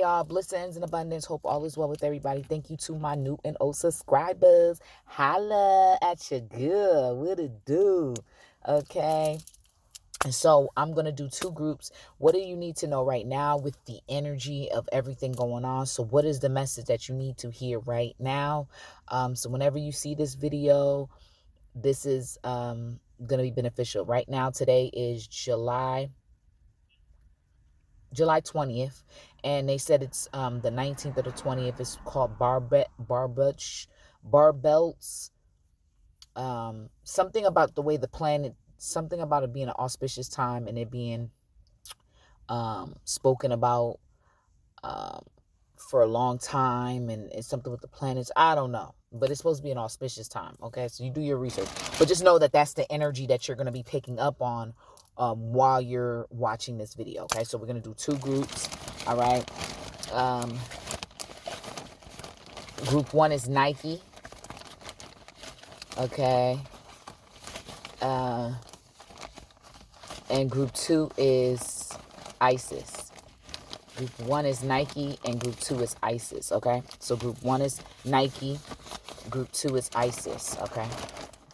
y'all. Blessings and abundance. Hope all is well with everybody. Thank you to my new and old subscribers. Holla at your girl. What it do? Okay. And so I'm going to do two groups. What do you need to know right now with the energy of everything going on? So what is the message that you need to hear right now? So whenever you see this video, this is going to be beneficial. Right now, today is July 20th, and they said it's the 19th or the 20th. It's called Barbelts. Something about the way the planet, something about it being an auspicious time and it being spoken about for a long time, and it's something with the planets. I don't know, but it's supposed to be an auspicious time. Okay, so you do your research, but just know that that's the energy that you're going to be picking up on while you're watching this video. Okay, so we're going to do two groups. All right. Group one is Nike. Okay. And group two is ISIS. Group one is Nike and group two is ISIS. Okay, so group one is Nike, group two is ISIS. Okay,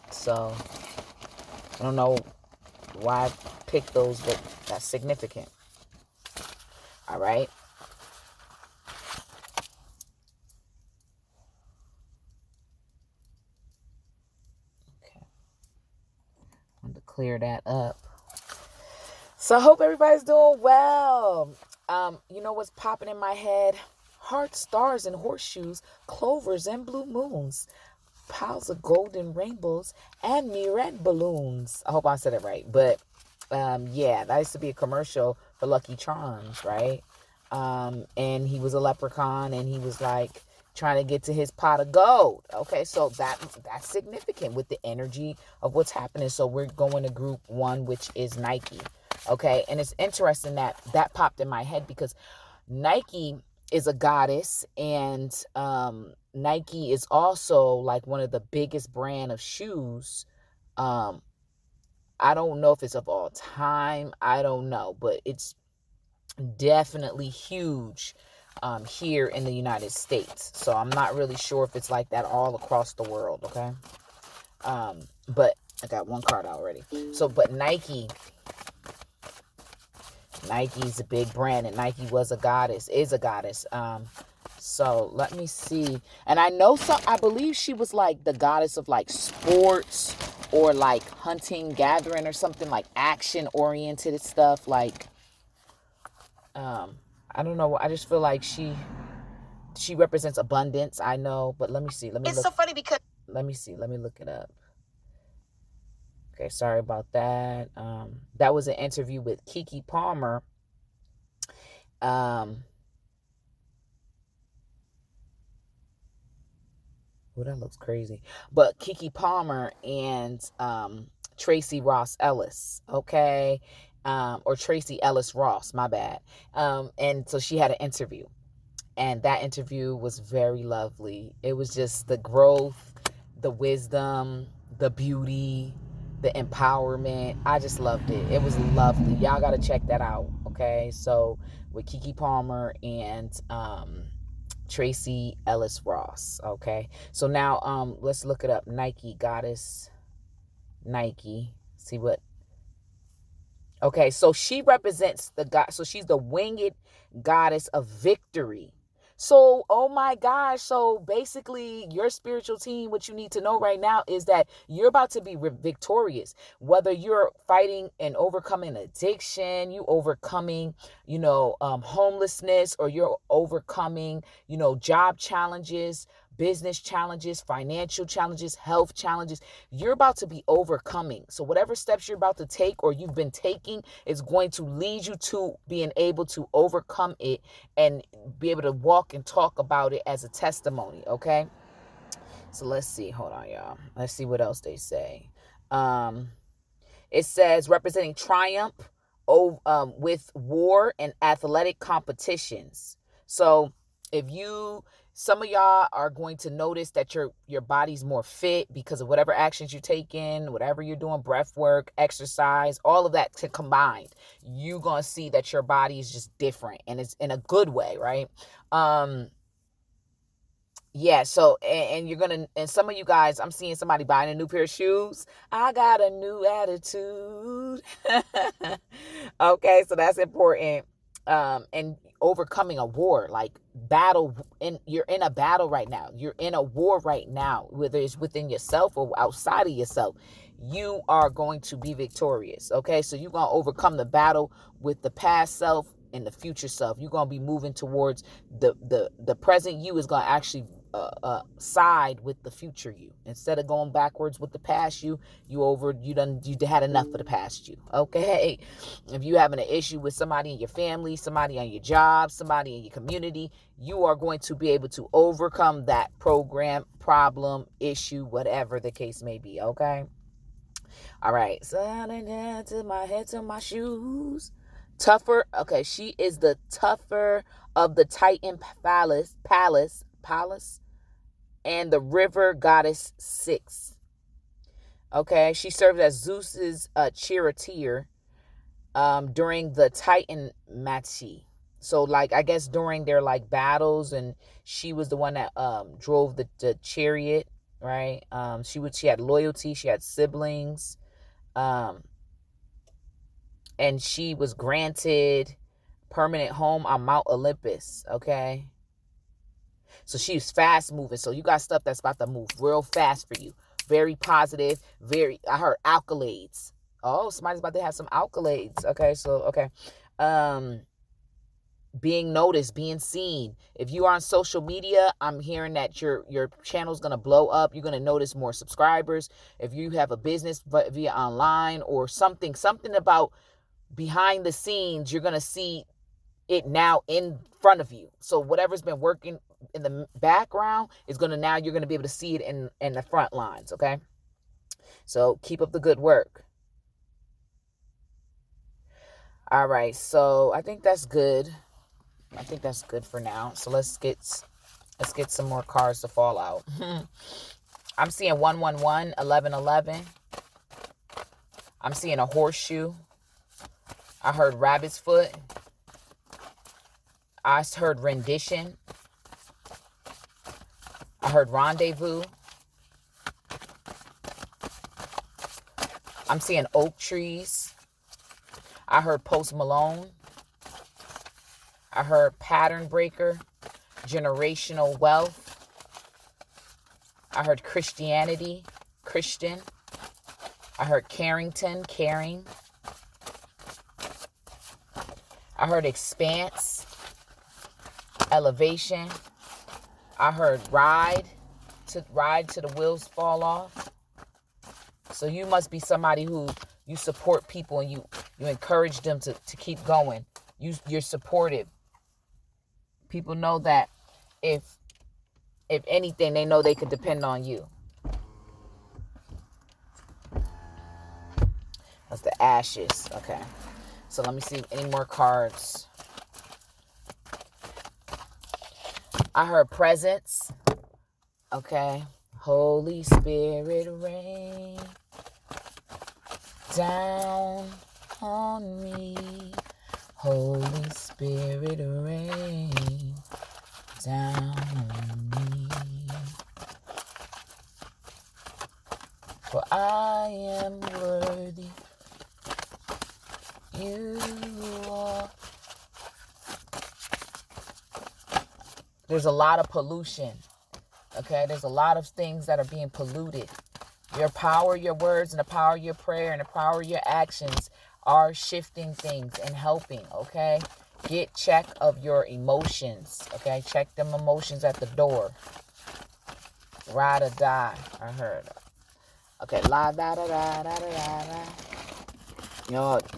so I don't know why I picked those, but that's significant. All right. Okay. I want to clear that up. So I hope everybody's doing well. You know what's popping in my head? Hearts, stars, and horseshoes, clovers and blue moons, piles of golden rainbows, and mirette balloons. I hope I said it right. But yeah, that used to be a commercial for Lucky Charms, right? And he was a leprechaun, and he was like trying to get to his pot of gold. Okay, so that's significant with the energy of what's happening. So we're going to group one, which is Nike. Okay, and it's interesting that popped in my head because Nike is a goddess, and Nike is also like one of the biggest brand of shoes. I don't know if it's of all time. I don't know, but it's definitely huge here in the United States. So I'm not really sure if it's like that all across the world. Okay, but I got one card already. So, but Nike's a big brand, and Nike is a goddess. So let me see. And I believe she was like the goddess of like sports or like hunting, gathering, or something like action oriented stuff. Like, I don't know. I just feel like she represents abundance. I know, but let me see. It's so funny because let me see. Let me look it up. Okay, sorry about that. That was an interview with Keke Palmer. Oh, that looks crazy. But Keke Palmer and Tracy Ross Ellis, okay? Or Tracy Ellis Ross, my bad. And so she had an interview. And that interview was very lovely. It was just the growth, the wisdom, the beauty, the empowerment. I just loved it. It was lovely. Y'all got to check that out, okay? So with Keke Palmer and Tracy Ellis Ross, okay? So now let's look it up. Nike, goddess, Nike. See what... Okay, so she represents the god. So she's the winged goddess of victory. So, oh my gosh. So basically your spiritual team, what you need to know right now is that you're about to be victorious. Whether you're fighting and overcoming addiction, you overcoming, homelessness, or you're overcoming, job challenges, business challenges, financial challenges, health challenges, you're about to be overcoming. So whatever steps you're about to take or you've been taking is going to lead you to being able to overcome it and be able to walk and talk about it as a testimony, okay? So let's see. Hold on, y'all. Let's see what else they say. It says representing triumph with war and athletic competitions. So if you Some of y'all are going to notice that your body's more fit because of whatever actions you're taking, whatever you're doing, breath work, exercise, all of that combined. You're going to see that your body is just different, and it's in a good way, right? Yeah, so and you're gonna, and some of you guys, I'm seeing somebody buying a new pair of shoes. I got a new attitude. Okay, so that's important. And overcoming a war, like battle, you're in a battle right now. You're in a war right now, whether it's within yourself or outside of yourself. You are going to be victorious. Okay, so you're gonna overcome the battle with the past self and the future self. You're gonna be moving towards the present you is gonna actually side with the future you, instead of going backwards with the past you. You had enough of the past you. Okay, if you having an issue with somebody in your family, somebody on your job, somebody in your community, you are going to be able to overcome that program, problem, issue, whatever the case may be. Okay, all right. So to my head to my shoes. Tougher. Okay, she is the tougher of the Titan palace, and the river goddess 6. Okay, she served as Zeus's charioteer during the Titan Machi. So, like, I guess during their like battles, and she was the one that drove the chariot, right? She had loyalty, she had siblings, and she was granted permanent home on Mount Olympus. Okay, so she's fast moving. So you got stuff that's about to move real fast for you. Very positive. I heard accolades. Oh, somebody's about to have some accolades. Okay, so okay. Being noticed, being seen. If you are on social media, I'm hearing that your channel's gonna blow up. You're gonna notice more subscribers. If you have a business via online or something about behind the scenes, you're gonna see it now in front of you. So whatever's been working in the background is you're gonna be able to see it in the front lines. Okay, so keep up the good work. All right, so I think that's good. I think that's good for now. So let's get some more cards to fall out. I'm seeing 111, 1111. I'm seeing a horseshoe. I heard rabbit's foot. I heard rendition. I heard rendezvous. I'm seeing oak trees. I heard Post Malone. I heard pattern breaker, generational wealth. I heard Christianity, Christian. I heard Carrington, caring. I heard expanse, elevation. I heard ride to the wheels fall off. So you must be somebody who you support people and you encourage them to keep going. You're supportive. People know that if anything, they know they could depend on you. That's the ashes. Okay. So let me see any more cards. I heard presence. Okay. Holy Spirit rain down on me. Holy Spirit rain down on me. For I am worthy. You are. There's a lot of pollution. Okay, there's a lot of things that are being polluted. Your power, your words, and the power of your prayer, and the power of your actions are shifting things and helping. Okay, get check of your emotions. Okay, check them emotions at the door. Ride or die. I heard. Okay, la da da da da da da.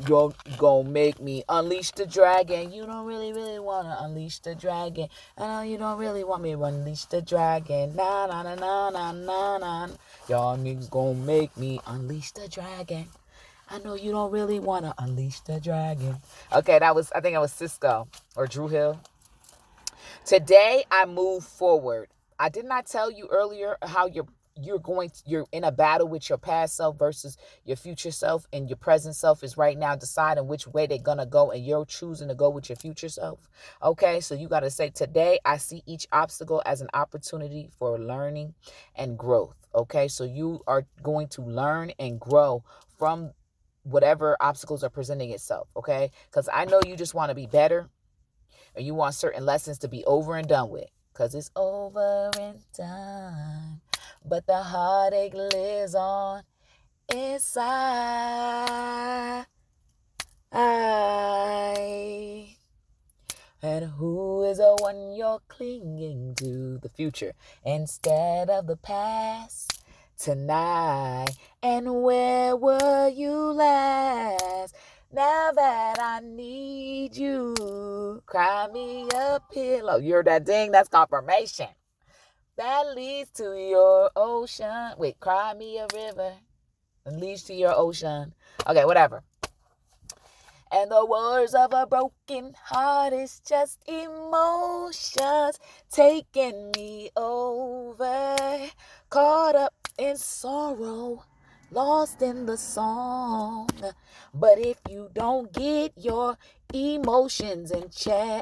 You're gonna make me unleash the dragon. You don't really want to unleash the dragon. I know you don't really want me to unleash the dragon. Na na na na na na na. Y'all niggas gonna make me unleash the dragon. I know you don't really want to unleash the dragon. Okay, I think that was Cisco or Drew Hill. Today I move forward. I did not tell you earlier how you're in a battle with your past self versus your future self, and your present self is right now deciding which way they're gonna go, and you're choosing to go with your future self. Okay, so you got to say, today I see each obstacle as an opportunity for learning and growth. Okay, so you are going to learn and grow from whatever obstacles are presenting itself. Okay, because I know you just want to be better, or you want certain lessons to be over and done with, because it's over and done, but the heartache lives on inside. And who is the one you're clinging to? The future instead of the past. Tonight, and where were you last? Now that I need you, cry me a pillow. You're that ding, that's confirmation. That leads to your ocean. Wait, cry me a river and leads to your ocean. Okay, whatever. And the words of a broken heart is just emotions taking me over. Caught up in sorrow, lost in the song. But if you don't get your emotions in check,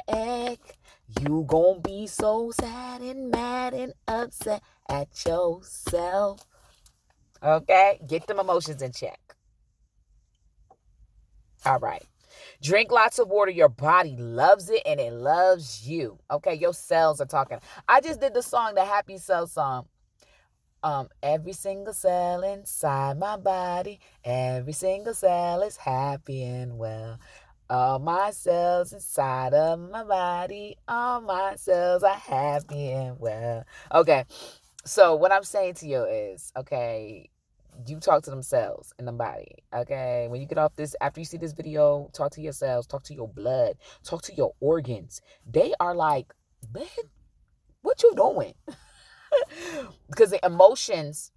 you gon' be so sad and mad and upset at yourself. Okay? Get them emotions in check. All right. Drink lots of water. Your body loves it and it loves you. Okay, your cells are talking. I just did the song, the Happy Cell song. Every single cell inside my body, every single cell is happy and well. All my cells inside of my body, all my cells are happy and well. Okay, so what I'm saying to you is, okay, you talk to themselves in the body. Okay, when you get off this, after you see this video, talk to yourselves, talk to your blood, talk to your organs. They are like, man, what you doing? Because the emotions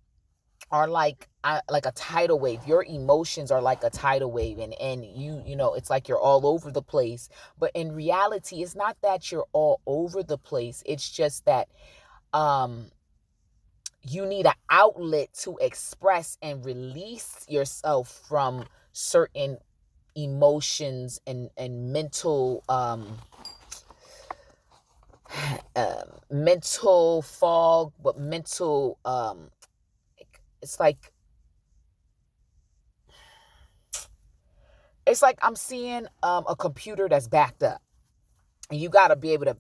are like a tidal wave. Your emotions are like a tidal wave, and you know, it's like you're all over the place. But in reality, it's not that you're all over the place. It's just that you need an outlet to express and release yourself from certain emotions and mental mental fog, but mental it's like I'm seeing a computer that's backed up, and you got to be able to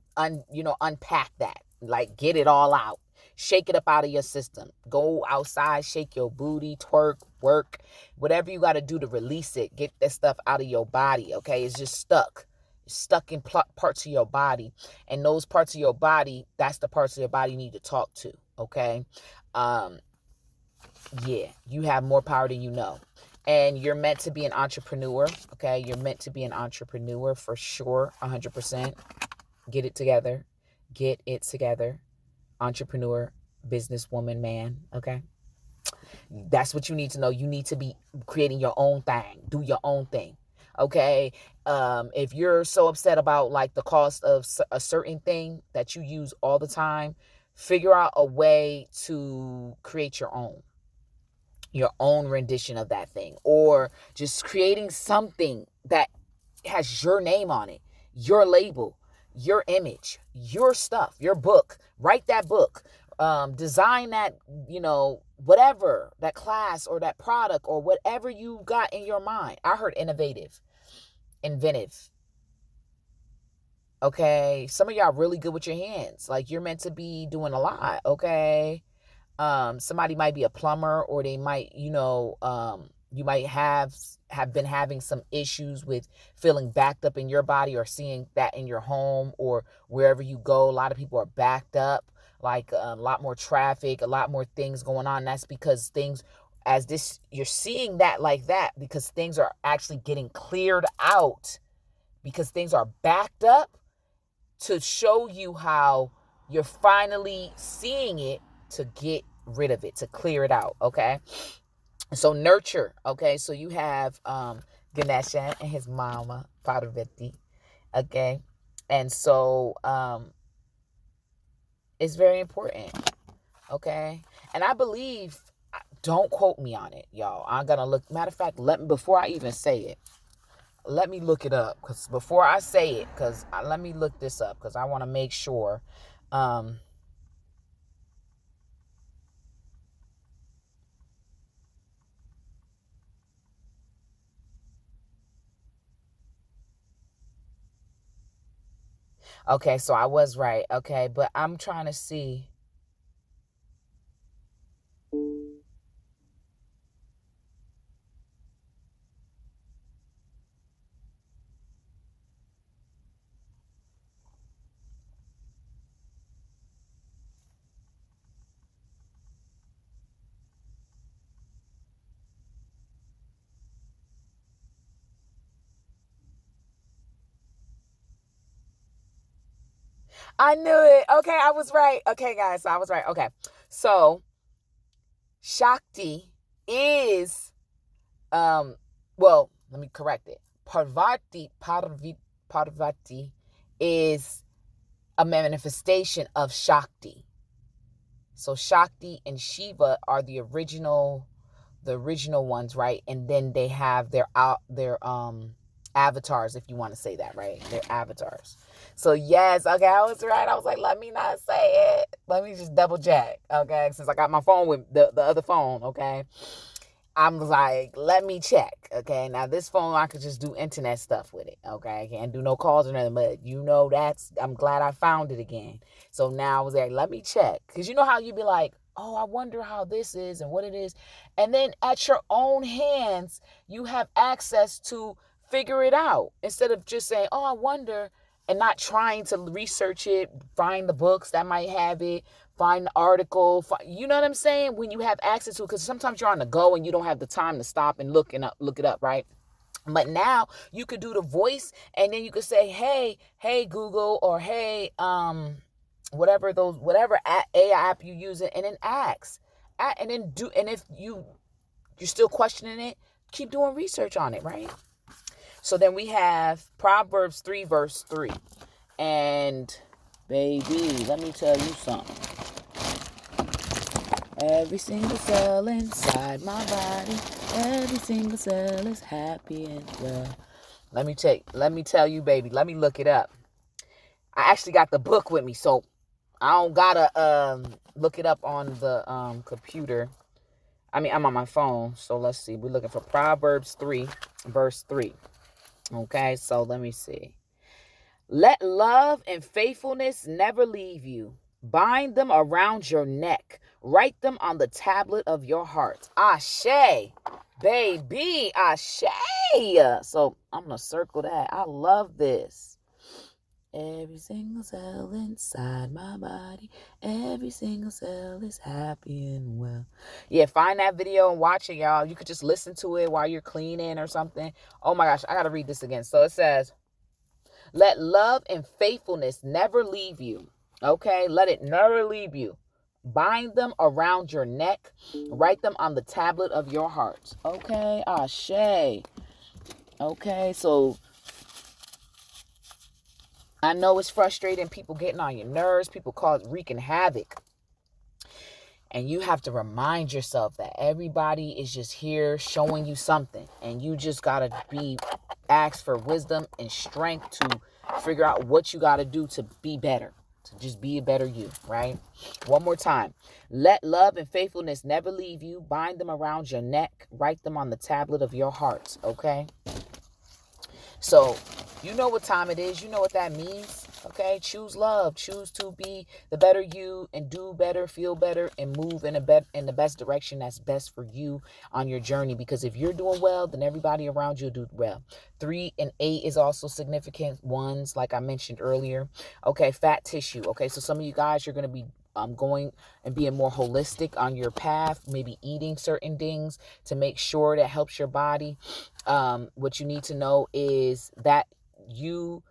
unpack that, like get it all out. Shake it up out of your system. Go outside, shake your booty, twerk, work, whatever you got to do to release it. Get that stuff out of your body, okay? It's just stuck. It's stuck in parts of your body. And those parts of your body, that's the parts of your body you need to talk to, okay? Yeah, you have more power than you know. And you're meant to be an entrepreneur, okay? You're meant to be an entrepreneur for sure, 100%. Get it together. Get it together. Entrepreneur, businesswoman, man, okay? That's what you need to know. You need to be creating your own thing. Do your own thing, okay? If you're so upset about like the cost of a certain thing that you use all the time, figure out a way to create your own rendition of that thing, or just creating something that has your name on it, your label, your image, your stuff, your book. Write that book, design that, whatever, that class or that product or whatever you got in your mind. I heard inventive. Okay, some of y'all really good with your hands. Like, you're meant to be doing a lot, okay? Somebody might be a plumber, or they might, you might have been having some issues with feeling backed up in your body, or seeing that in your home or wherever you go. A lot of people are backed up, like a lot more traffic, a lot more things going on. That's because you're seeing that like that because things are actually getting cleared out, because things are backed up, to show you how you're finally seeing it, to get rid of it, to clear it out, okay? So nurture, okay? So you have Ganesha and his mama, Parvati, okay? And so It's very important. Okay. And I believe, don't quote me on it, y'all. I'm going to look. Matter of fact, before I even say it, let me look it up. Because before I say it, let me look this up. Because I want to make sure. Okay, so I was right. Okay, but I'm trying to see. I knew it. Okay, I was right. Okay, guys, so I was right. Okay, so Shakti is, well, let me correct it. Parvati is a manifestation of Shakti. So Shakti and Shiva are the original ones, right? And then they have their avatars, if you want to say that, right? Their avatars. So yes, okay, I was right. I was like, let me not say it. Let me just double check, okay? Since I got my phone with the other phone, okay? I'm like, let me check, okay? Now this phone, I could just do internet stuff with it, okay? I can't do no calls or nothing, but I'm glad I found it again. So now I was like, let me check. Because you know how you be like, oh, I wonder how this is and what it is. And then at your own hands, you have access to figure it out. Instead of just saying, oh, I wonder, and not trying to research it, find the books that might have it, find the article, you know what I'm saying? When you have access to it, because sometimes you're on the go and you don't have the time to stop and look it up, right? But now you could do the voice, and then you could say, hey Google, or hey whatever AI app you use it, and then ask, and then do, and if you're still questioning it, keep doing research on it, right? So then we have Proverbs 3 verse 3, and baby, let me tell you something. Every single cell inside my body, every single cell is happy and well. Let me tell you, baby. Let me look it up. I actually got the book with me, so I don't gotta look it up on the computer. I mean, I'm on my phone, so let's see. We're looking for Proverbs 3, verse 3. Okay, so let me see. Let love and faithfulness never leave you. Bind them around your neck. Write them on the tablet of your heart. Ashe, baby, ashe. So I'm going to circle that. I love this. Every single cell inside my body, every single cell is happy and well. Yeah, find that video and watch it, y'all. You could just listen to it while you're cleaning or something. Oh my gosh, I got to read this again. So it says, let love and faithfulness never leave you. Okay, let it never leave you. Bind them around your neck. Write them on the tablet of your heart. Okay, ashe. Okay, so I know it's frustrating. People getting on your nerves. People wreaking havoc. And you have to remind yourself that everybody is just here showing you something. And you just got to ask for wisdom and strength to figure out what you got to do to be better. To just be a better you, right? One more time. Let love and faithfulness never leave you. Bind them around your neck. Write them on the tablet of your heart, okay? So, you know what time it is. You know what that means, okay? Choose love. Choose to be the better you and do better, feel better, and move in the best direction that's best for you on your journey. Because if you're doing well, then everybody around you will do well. 3 and 8 is also significant ones, like I mentioned earlier. Okay, fat tissue. Okay, so some of you guys, you're going to be going and being more holistic on your path, maybe eating certain things to make sure that helps your body. What you need to know is that you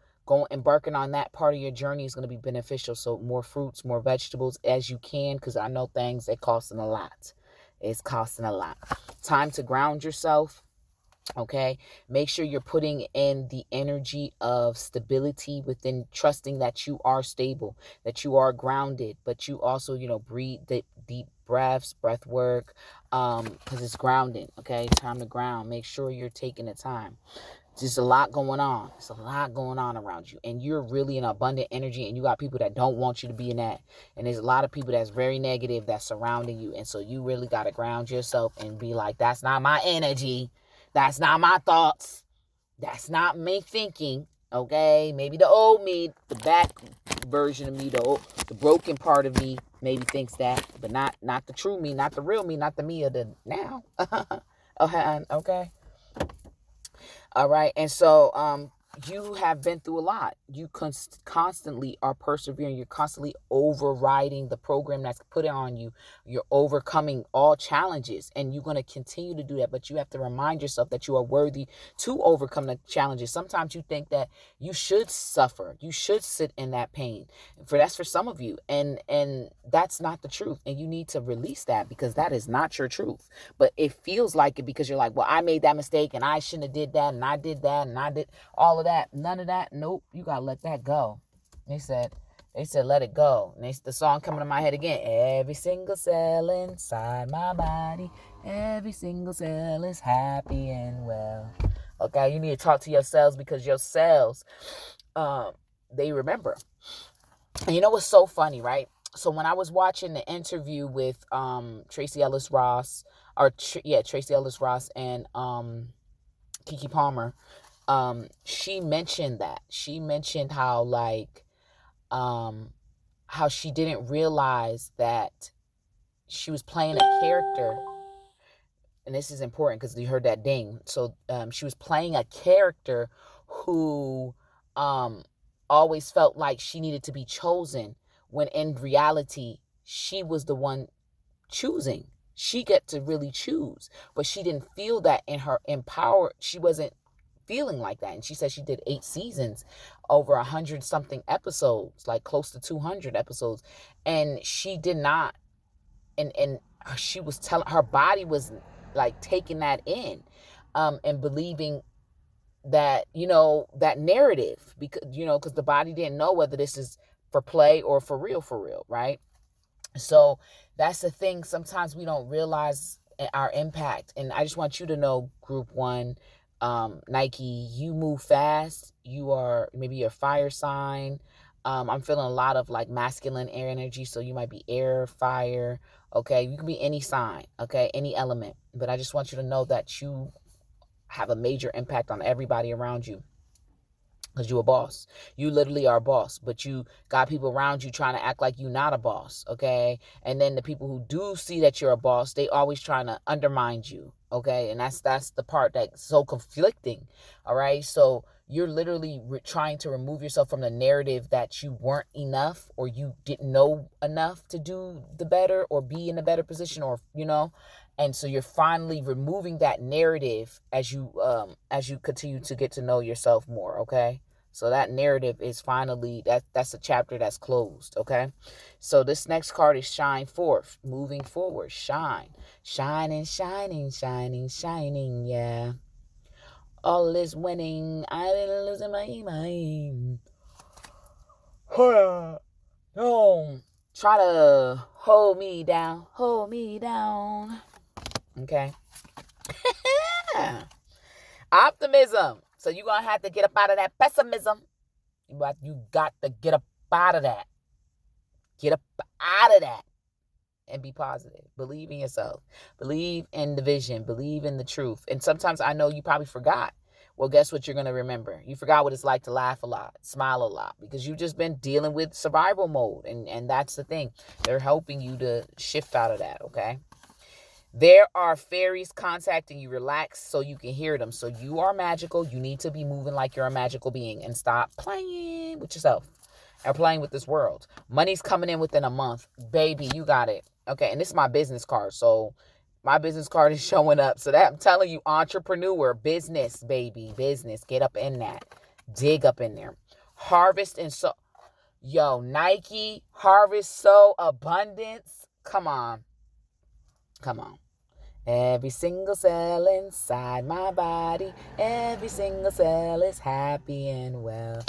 embarking on that part of your journey is going to be beneficial. So more fruits, more vegetables as you can, because I know things that costing a lot. It's costing a lot. Time to ground yourself. Okay, make sure you're putting in the energy of stability within, trusting that you are stable, that you are grounded, but you also, breathe deep breaths, breath work, because it's grounding. Okay, time to ground. Make sure you're taking the time. There's a lot going on. There's a lot going on around you, and you're really in abundant energy, and you got people that don't want you to be in that, and there's a lot of people that's very negative that's surrounding you, and so you really got to ground yourself and be like, that's not my energy, that's not my thoughts, that's not me thinking. Okay, maybe the old me, the back version of me, the broken part of me maybe thinks that, but not the true me, not the real me, not the me of the now. Okay. All right. And so you have been through a lot. You constantly are persevering. You're constantly overriding the program that's put on you. You're overcoming all challenges, and you're going to continue to do that. But you have to remind yourself that you are worthy to overcome the challenges. Sometimes you think that you should suffer. You should sit in that pain. That's for some of you. And that's not the truth. And you need to release that, because that is not your truth. But it feels like it because you're like, well, I made that mistake and I shouldn't have did that, and I did that, and I did all of that. None of that. Nope. You got to let that go. They said, let it go. And the song coming to my head again. Every single cell inside my body, every single cell is happy and well. Okay, you need to talk to your cells, because your cells, they remember. And you know what's so funny, right? So when I was watching the interview with Tracee Ellis Ross, Tracee Ellis Ross and Keke Palmer, she mentioned that. She mentioned how how she didn't realize that she was playing a character, and this is important because you heard that ding. So she was playing a character who always felt like she needed to be chosen, when in reality she was the one choosing. She get to really choose, but she didn't feel that in her empower. She wasn't feeling like that. And she said she did 8 seasons, over 100 something episodes, like close to 200 episodes, and she did not. And she was telling, her body was like taking that in, and believing that, that narrative, because the body didn't know whether this is for play or for real, right? So that's the thing. Sometimes we don't realize our impact. And I just want you to know, Group 1, Nike, you move fast. You are maybe your fire sign. I'm feeling a lot of like masculine air energy. So you might be air, fire. Okay. You can be any sign. Okay. Any element. But I just want you to know that you have a major impact on everybody around you, because you a boss. You literally are a boss, but you got people around you trying to act like you not a boss. Okay. And then the people who do see that you're a boss, they always trying to undermine you. Okay. And that's the part that's so conflicting. All right. So you're literally trying to remove yourself from the narrative that you weren't enough, or you didn't know enough to do the better or be in a better position, or and so you're finally removing that narrative as you continue to get to know yourself more. Okay. So that narrative is finally, that's a chapter that's closed. Okay. So this next card is shine forth, moving forward, shine, shining, shining, shining, shining. Yeah. All is winning. I've been losing my mind. Hold on. Don't try to hold me down. Hold me down. Okay. Optimism. So you're going to have to get up out of that pessimism. You got to get up out of that. Get up out of that and be positive. Believe in yourself. Believe in the vision. Believe in the truth. And sometimes I know you probably forgot. Well, guess what you're going to remember? You forgot what it's like to laugh a lot, smile a lot, because you've just been dealing with survival mode. And that's the thing. They're helping you to shift out of that, okay? There are fairies contacting you. Relax so you can hear them. So you are magical. You need to be moving like you're a magical being, and stop playing with yourself and playing with this world. Money's coming in within a month. Baby, you got it. Okay, and this is my business card. So my business card is showing up. So that I'm telling you, entrepreneur, business, baby, business. Get up in that. Dig up in there. Harvest and so. Yo, Nike, harvest, sow, abundance. Come on. Come on. Every single cell inside my body, every single cell is happy and well.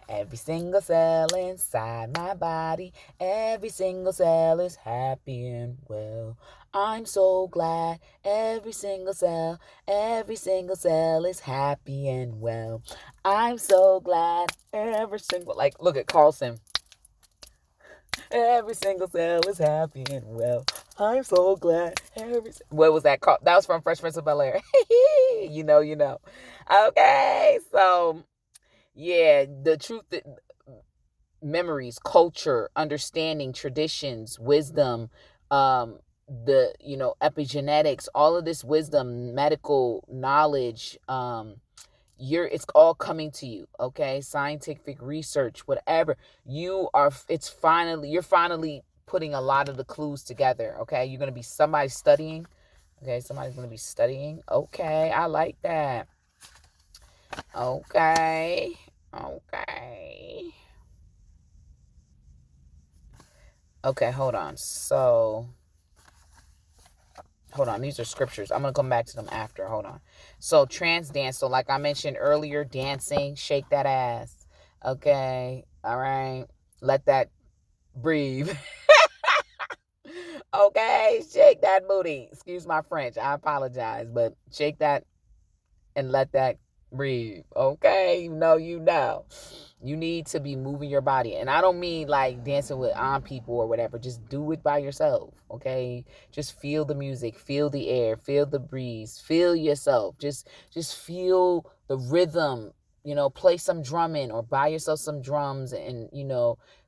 Every single cell inside my body, every single cell is happy and well. I'm so glad every single cell is happy and well. I'm so glad every single, like, look at Carlson. Every single cell is happy and well. I'm so glad what was that called? That was from Fresh Prince of Bel-Air. you know. Okay, so yeah, the truth, memories, culture, understanding, traditions, wisdom, the epigenetics, all of this wisdom, medical knowledge, it's all coming to you, okay? Scientific research, whatever. You're finally putting a lot of the clues together, okay? You're going to be somebody studying. Okay, somebody's going to be studying. Okay, I like that. Okay. Okay, hold on. These are scriptures. I'm going to come back to them after. Hold on. So, trance dance. So, like I mentioned earlier, dancing, shake that ass. Okay, all right. Let that breathe. Okay, shake that booty. Excuse my French. I apologize, but shake that and let that breathe. Okay, you know. You need to be moving your body. And I don't mean like dancing with people or whatever. Just do it by yourself, okay? Just feel the music, feel the air, feel the breeze, feel yourself. Just feel the rhythm, play some drumming or buy yourself some drums and,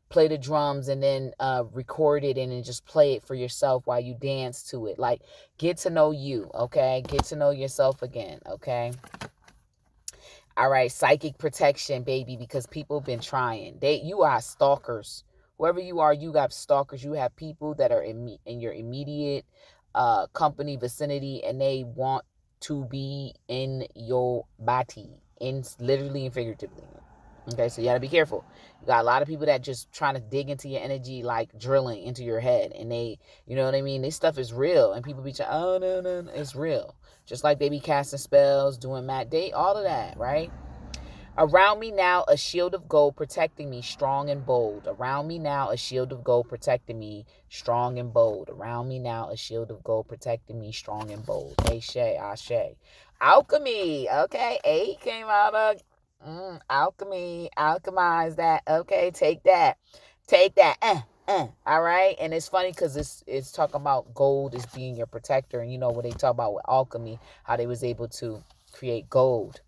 play the drums and then record it and then just play it for yourself while you dance to it. Like, get to know you, okay? Get to know yourself again, okay? All right, psychic protection, baby, because people been trying. You are stalkers. Whoever you are, you got stalkers. You have people that are in your immediate company vicinity, and they want to be in your body, literally and figuratively. Okay, so you gotta be careful. You got a lot of people that just trying to dig into your energy, like drilling into your head, and they, you know what I mean. This stuff is real, and people be saying, "Oh no, it's real." Just like they be casting spells, doing all of that, right? Around me now, a shield of gold protecting me, strong and bold. Around me now, a shield of gold protecting me, strong and bold. Around me now, a shield of gold protecting me, strong and bold. Ashe, ashe. Alchemy, okay. A came out of alchemy, alchemize that. Okay, take that. All right. And it's funny because it's talking about gold as being your protector. And you know what they talk about with alchemy, how they was able to create gold.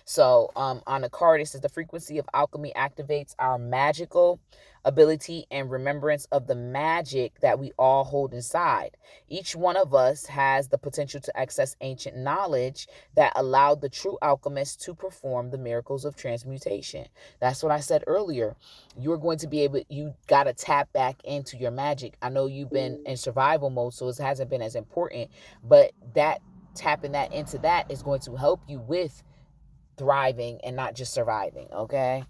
So on the card, it says the frequency of alchemy activates our magical ability and remembrance of the magic that we all hold inside. Each one of us has the potential to access ancient knowledge that allowed the true alchemist to perform the miracles of transmutation. That's what I said earlier. You're going to be able, you got to tap back into your magic. I know you've been in survival mode, so it hasn't been as important, but that tapping that into that is going to help you with thriving and not just surviving, okay?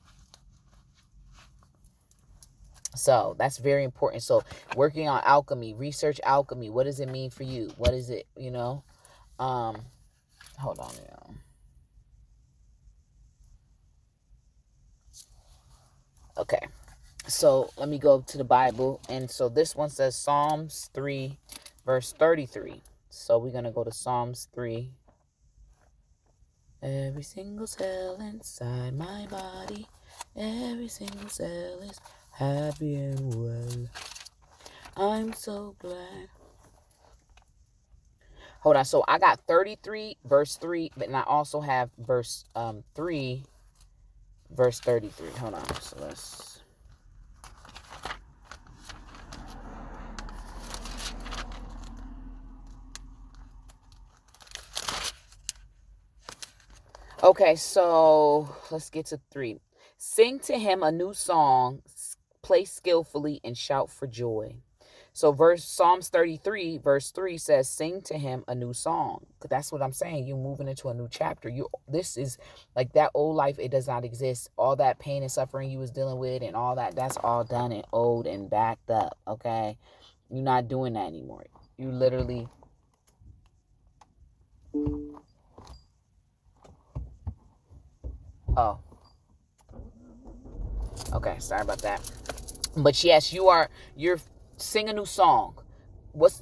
So that's very important. So working on alchemy, research alchemy. What does it mean for you? What is it, hold on, Okay. So let me go to the Bible. And so this one says Psalms 3, verse 33. So we're going to go to Psalms 3. Every single cell inside my body, every single cell is happy and well. I'm so glad. Hold on. So I got 33, verse 3, but I also have verse 3, verse 33. Hold on. So let's... Okay, so let's get to 3. Sing to him a new song, play skillfully, and shout for joy. So Psalms 33, verse 3 says, sing to him a new song. That's what I'm saying. You're moving into a new chapter. This is like that old life. It does not exist. All that pain and suffering you was dealing with and all that, that's all done and old and backed up. Okay. You're not doing that anymore. You literally Oh, okay. Sorry about that. But yes, you're sing a new song.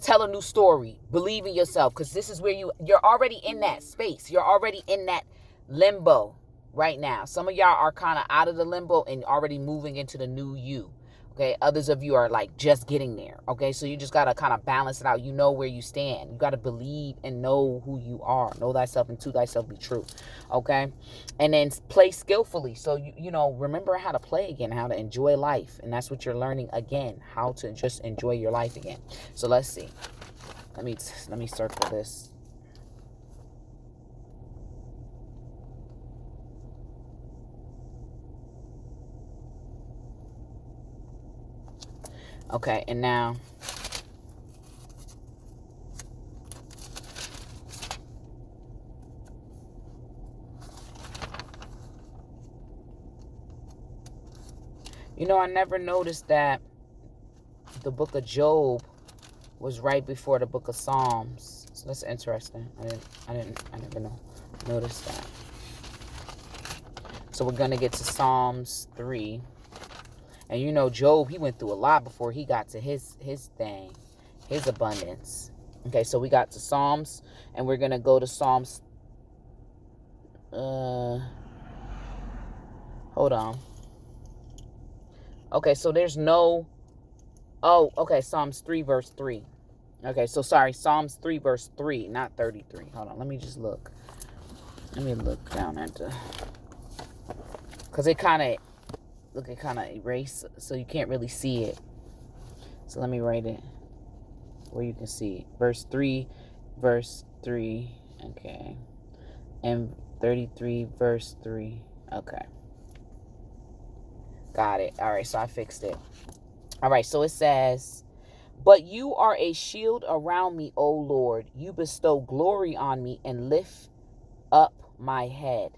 Tell a new story. Believe in yourself, because this is where you're already in that space. You're already in that limbo right now. Some of y'all are kind of out of the limbo and already moving into the new you. Okay, others of you are like just getting there. Okay, so you just gotta kind of balance it out. You know where you stand. You gotta believe and know who you are. Know thyself, and to thyself be true. Okay, and then play skillfully. So you know, remember how to play again, how to enjoy life, and that's what you're learning again. How to just enjoy your life again. So let's see. Let me circle this. Okay, and now you know, I never noticed that the book of Job was right before the book of Psalms. So that's interesting. I never noticed that. So we're gonna get to Psalms 3. And you know, Job, he went through a lot before he got to his thing, his abundance. Okay, so we got to Psalms, and we're gonna go to Psalms. Hold on. Okay, so there's no. Oh, okay, Psalms 3 verse 3. Okay, so sorry, Psalms 3 verse 3, not 33. Hold on, let me just look. Let me look down at the, because it kind of erased, so you can't really see it. So let me write it where you can see it. Verse 3, okay, and 33 verse 3. Okay, got it. All right, so I fixed it. All right, so it says, but you are a shield around me, O Lord. You bestow glory on me and lift up my head.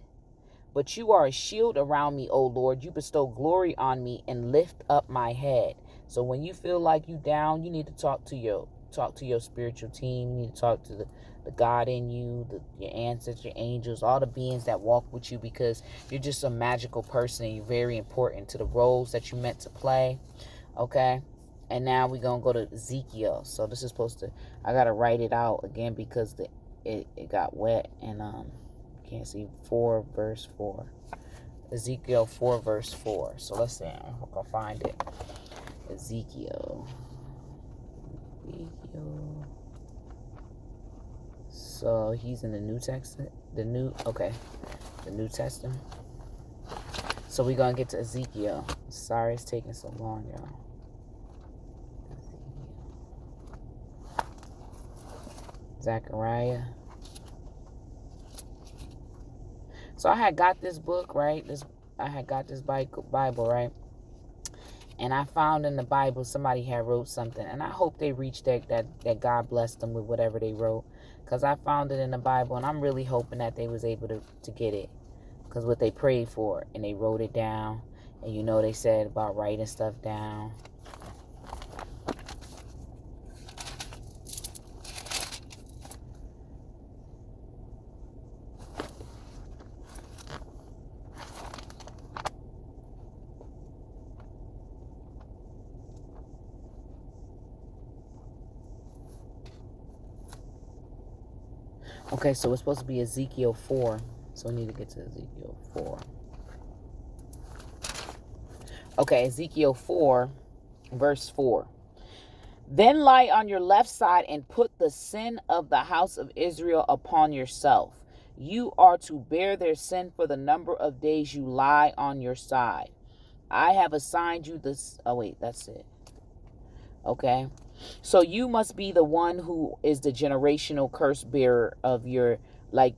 But you are a shield around me, O Lord. You bestow glory on me and lift up my head. So when you feel like you down, you need to talk to your spiritual team. You need to talk to the God in you, your ancestors, your angels, all the beings that walk with you, because you're just a magical person and you're very important to the roles that you meant to play. Okay? And now we're going to go to Ezekiel. So this is supposed to, I got to write it out again because it got wet and can't see 4 verse 4. Ezekiel 4 verse 4. So let's see. I hope I find it. Ezekiel. So he's in the New Testament. The New Testament. So we're going to get to Ezekiel. Sorry it's taking so long, y'all. Zechariah. So I had got this book, right? I had got this Bible, right? And I found in the Bible somebody had wrote something, and I hope they reached that God blessed them with whatever they wrote, because I found it in the Bible, and I'm really hoping that they was able to get it, because what they prayed for, and they wrote it down, and you know they said about writing stuff down. Okay, so it's supposed to be Ezekiel 4. So we need to get to Ezekiel 4. Okay, Ezekiel 4, verse 4. Then lie on your left side and put the sin of the house of Israel upon yourself. You are to bear their sin for the number of days you lie on your side. I have assigned you this. Oh, wait, that's it. Okay. So you must be the one who is the generational curse bearer of your,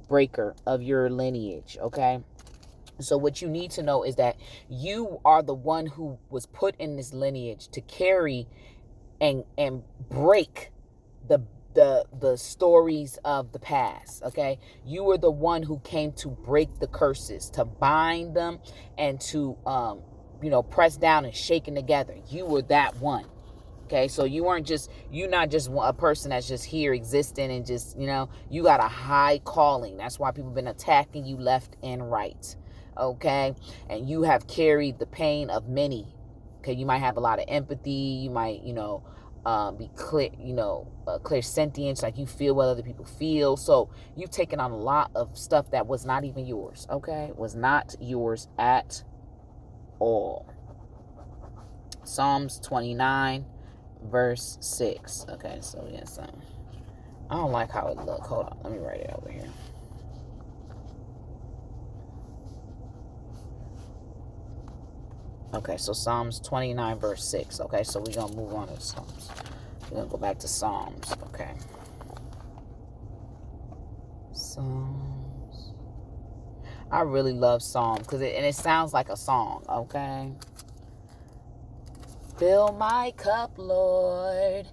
breaker of your lineage. Okay. So what you need to know is that you are the one who was put in this lineage to carry and break the stories of the past. Okay, you were the one who came to break the curses, to bind them, and to press down and shaking together. You were that one. Okay, so you're not just a person that's just here existing and just, you got a high calling. That's why people have been attacking you left and right. Okay, and you have carried the pain of many. Okay, you might have a lot of empathy. You might, be clear, clear sentience, like you feel what other people feel. So you've taken on a lot of stuff that was not even yours. Okay, was not yours at all. Psalms 29. Verse 6. Okay, so yes, I don't like how it look. Hold on, let me write it over here. Okay, so Psalms 29 verse 6. Okay, so we're gonna move on to Psalms. We're gonna go back to Psalms. Okay, Psalms. I really love Psalms because it sounds like a song. Okay. Fill my cup, Lord.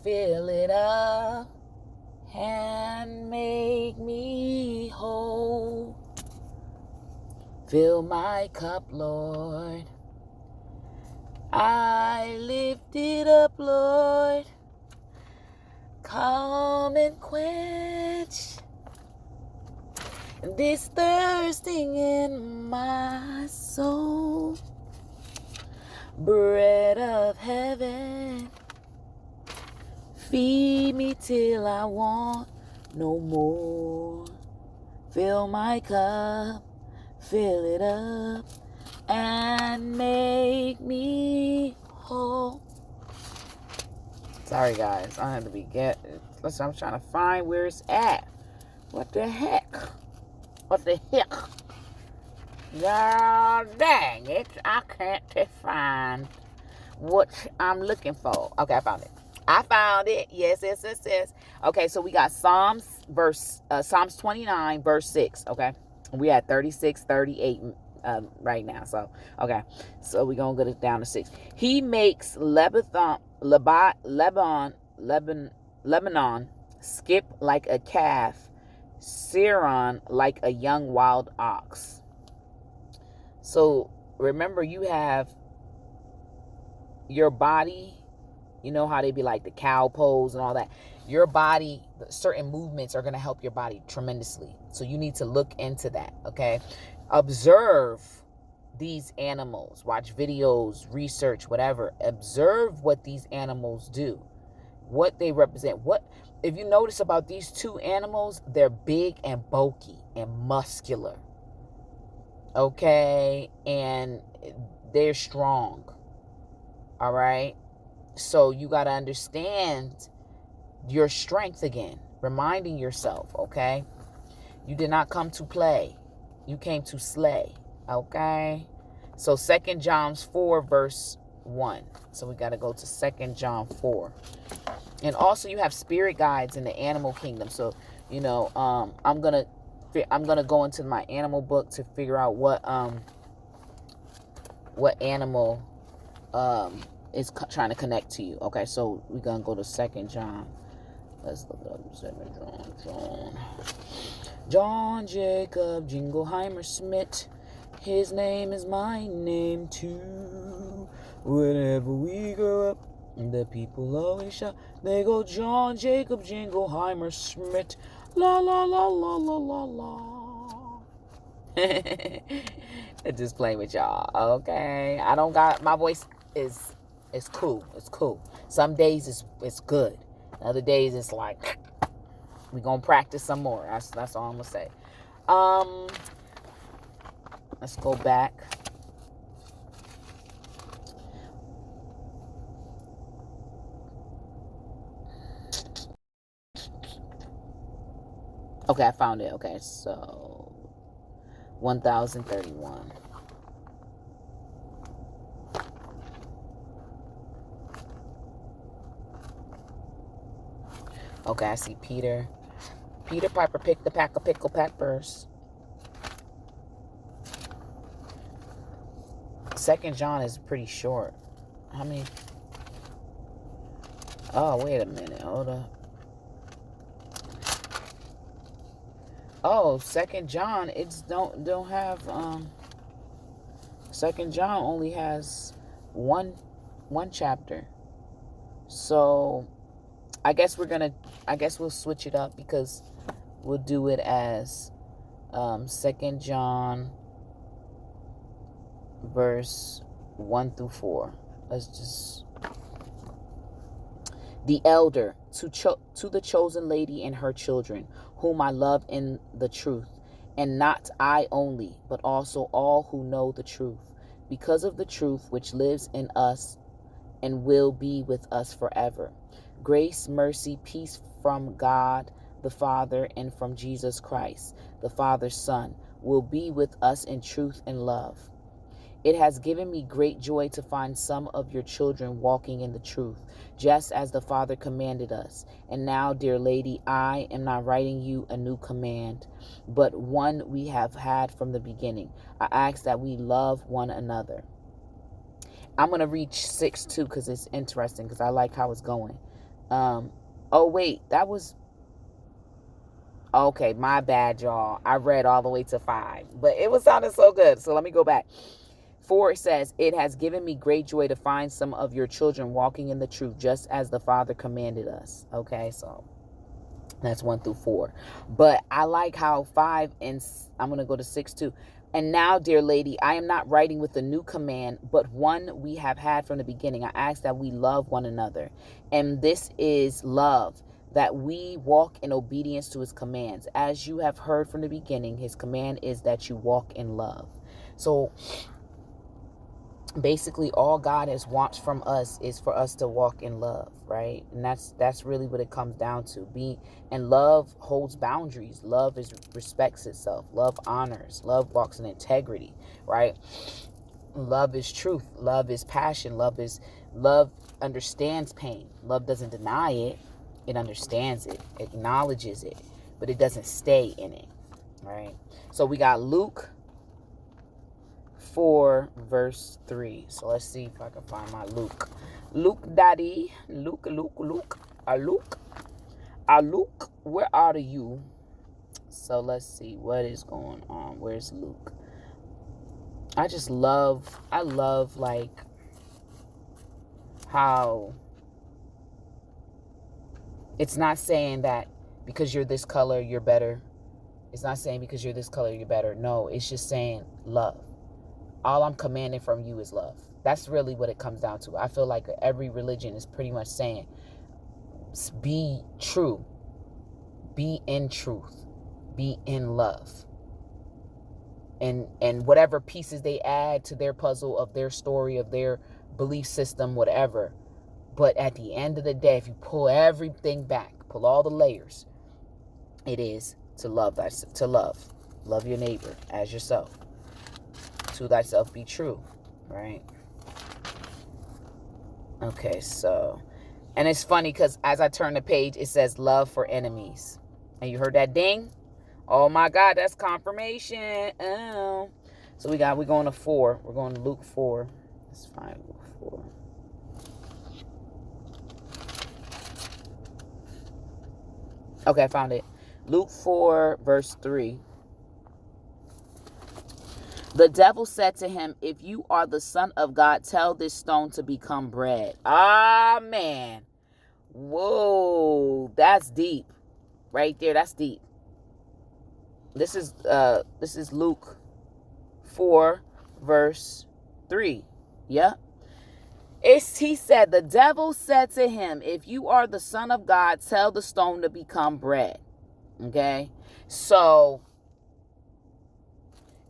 Fill it up and make me whole. Fill my cup, Lord. I lift it up, Lord. Come and quench this thirsting in my soul. Bread of heaven, feed me till I want no more. Fill my cup, fill it up, and make me whole. Sorry, guys. I had to listen, I'm trying to find where it's at. What the heck? What the heck? God dang it. I can't find what I'm looking for. Okay, I found it. Yes. Okay, so we got Psalms 29, verse 6. Okay. We at 36, 38 right now. So, okay. So we're going to go down to 6. He makes Lebanon skip like a calf, Sirion like a young wild ox. So remember, you have your body. You know how they be like the cow pose and all that. Your body, certain movements are going to help your body tremendously. So you need to look into that, okay? Observe these animals. Watch videos, research, whatever. Observe what these animals do, what they represent. If you notice about these two animals, they're big and bulky and muscular, okay? And they're strong, all right? So you got to understand your strength again, reminding yourself, okay? You did not come to play. You came to slay, okay? So 2 John 4, verse 1. So we got to go to 2 John 4. And also you have spirit guides in the animal kingdom. So, I'm going to go into my animal book to figure out what animal is trying to connect to you. Okay, so we're gonna go to 2 John. Let's look it up. John Jacob Jingleheimer Smith. His name is my name too. Whenever we grow up, the people always shout. They go, John Jacob Jingleheimer Smith. La la la la la la la. Just playing with y'all. Okay, I don't got my voice is. It's cool. It's cool. Some days it's good. Other days it's like we gonna practice some more. That's all I'm gonna say. Let's go back. Okay, I found it. Okay, so 1031. Okay, I see Peter. Peter Piper picked a pack of pickle peppers. 2 John is pretty short. How many? Oh, wait a minute. Hold up. Oh, 2 John, it's don't have 2 John only has one chapter. So I guess we'll switch it up, because we'll do it as 2 John verse 1 through 4. Let's just... The elder, to the chosen lady and her children, whom I love in the truth, and not I only, but also all who know the truth, because of the truth which lives in us and will be with us forever. Grace, mercy, peace from God the Father and from Jesus Christ, the Father's Son, will be with us in truth and love. It has given me great joy to find some of your children walking in the truth, just as the Father commanded us. And now, dear lady, I am not writing you a new command, but one we have had from the beginning. I ask that we love one another. I'm going to read 6 too, because it's interesting, because I like how it's going. Oh, wait, that was... Okay, my bad, y'all. I read all the way to 5, but it was sounding so good. So let me go back. 4 says, it has given me great joy to find some of your children walking in the truth, just as the Father commanded us. Okay, so that's 1 through 4. But I like how 5, and I'm going to go to 6 too. And now, dear lady, I am not writing with a new command, but one we have had from the beginning. I ask that we love one another. And this is love, that we walk in obedience to his commands. As you have heard from the beginning, his command is that you walk in love. So basically, all God has wants from us is for us to walk in love, right? And that's really what it comes down to. And love holds boundaries. Love respects itself. Love honors. Love walks in integrity, right? Love is truth. Love is passion. Love understands pain. Love doesn't deny it. It understands it. It acknowledges it, but it doesn't stay in it, right? So we got Luke 4 verse 3. So let's see if I can find my Luke. Luke, daddy. Luke. Luke, where are you? So let's see what is going on. Where's Luke? I love like how it's not saying that because you're this color you're better. It's not saying because you're this color you're better. No, it's just saying love. All I'm commanding from you is love. That's really what it comes down to. I feel like every religion is pretty much saying, be true, be in truth, be in love. And whatever pieces they add to their puzzle of their story, of their belief system, whatever. But at the end of the day, if you pull everything back, pull all the layers, it is to love thyself, to love your neighbor as yourself. To thyself be true, right? Okay, so, and it's funny because as I turn the page, it says love for enemies. And you heard that ding? Oh my God, that's confirmation. Oh. So we're going to 4. We're going to Luke 4. Let's find Luke 4. Okay, I found it. Luke 4 verse 3. The devil said to him, if you are the Son of God, tell this stone to become bread. Ah, man. Whoa, that's deep. Right there, that's deep. This is Luke 4 verse 3. Yeah. He said, the devil said to him, if you are the Son of God, tell the stone to become bread. Okay? So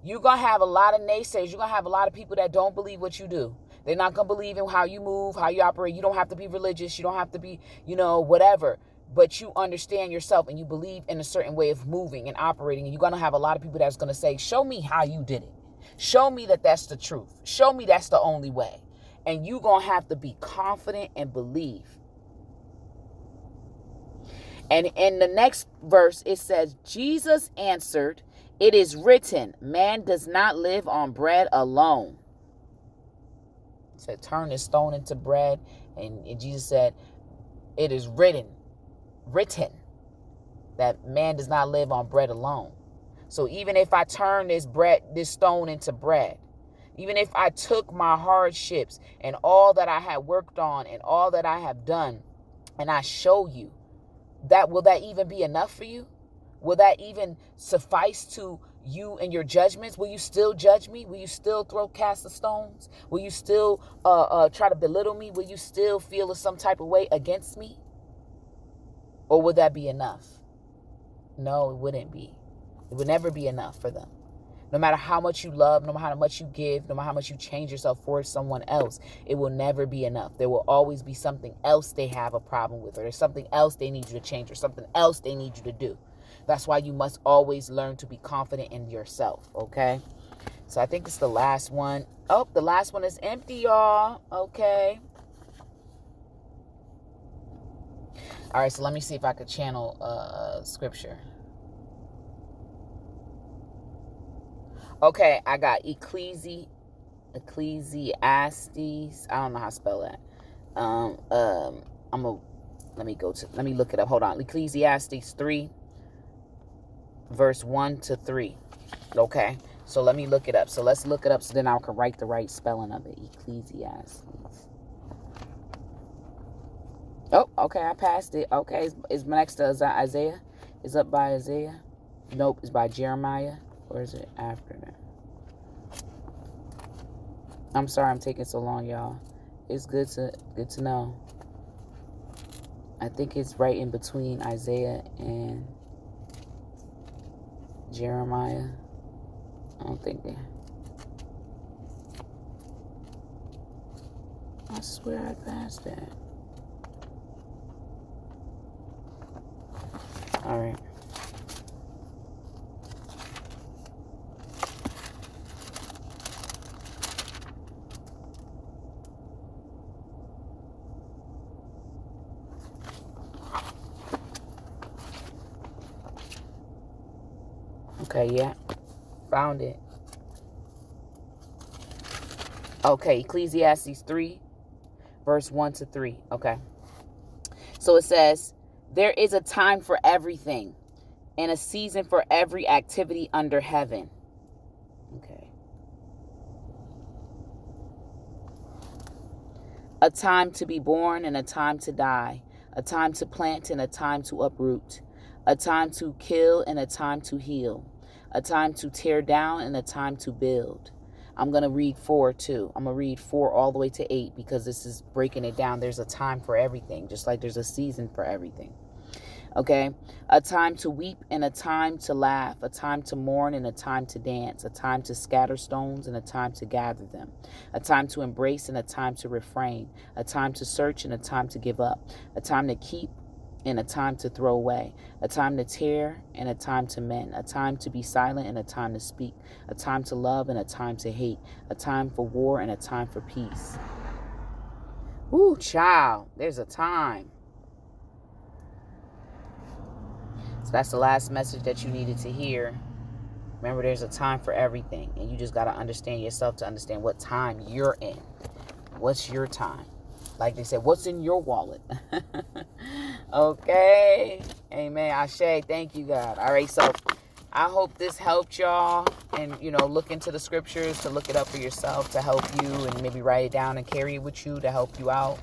you're going to have a lot of naysayers. You're going to have a lot of people that don't believe what you do. They're not going to believe in how you move, how you operate. You don't have to be religious. You don't have to be, whatever. But you understand yourself and you believe in a certain way of moving and operating. And you're going to have a lot of people that's going to say, show me how you did it. Show me that that's the truth. Show me that's the only way. And you're going to have to be confident and believe. And in the next verse, it says, Jesus answered, it is written, man does not live on bread alone. It said, turn this stone into bread. And Jesus said, it is written that man does not live on bread alone. So even if I turn this stone into bread, Even if I took my hardships and all that I had worked on and all that I have done, and I show you that, will that even be enough for you? Will that even suffice to you and your judgments? Will you still judge me? Will you still cast the stones? Will you still try to belittle me? Will you still feel some type of way against me? Or would that be enough? No, it wouldn't be. It would never be enough for them. No matter how much you love, no matter how much you give, no matter how much you change yourself for someone else, it will never be enough. There will always be something else they have a problem with, or there's something else they need you to change, or something else they need you to do. That's why you must always learn to be confident in yourself, okay? So I think it's the last one. Oh, the last one is empty, y'all. Okay. All right, so let me see if I could channel scripture. Okay, I got Ecclesiastes. I don't know how to spell that. Let me look it up. Hold on. Ecclesiastes 3, verse 1 to 3. Okay, so let me look it up. So let's look it up so then I can write the right spelling of it. Ecclesiastes. Oh, okay, I passed it. Okay, it's next to Isaiah. It's up by Isaiah. Nope, it's by Jeremiah. Or is it after that? I'm sorry I'm taking so long, y'all. It's good to know. I think it's right in between Isaiah and Jeremiah. I don't think they... I swear I passed that. All right. Okay, yeah. Found it. Okay, Ecclesiastes 3, verse 1 to 3. Okay. So it says, there is a time for everything and a season for every activity under heaven. Okay. A time to be born and a time to die. A time to plant and a time to uproot. A time to kill and a time to heal. A time to tear down and a time to build. I'm going to read 4 too. I'm going to read 4 all the way to 8 because this is breaking it down. There's a time for everything, just like there's a season for everything. Okay, a time to weep and a time to laugh, a time to mourn and a time to dance, a time to scatter stones and a time to gather them, a time to embrace and a time to refrain, a time to search and a time to give up, a time to keep and a time to throw away, a time to tear and a time to mend, a time to be silent and a time to speak, a time to love and a time to hate, a time for war and a time for peace. Ooh, child, there's a time. So that's the last message that you needed to hear. Remember, there's a time for everything, and you just got to understand yourself to understand what time you're in. What's your time? Like they said, what's in your wallet? Okay. Amen. Ashe. Thank you, God. All right. So I hope this helped y'all, and, look into the scriptures, to look it up for yourself, to help you, and maybe write it down and carry it with you to help you out.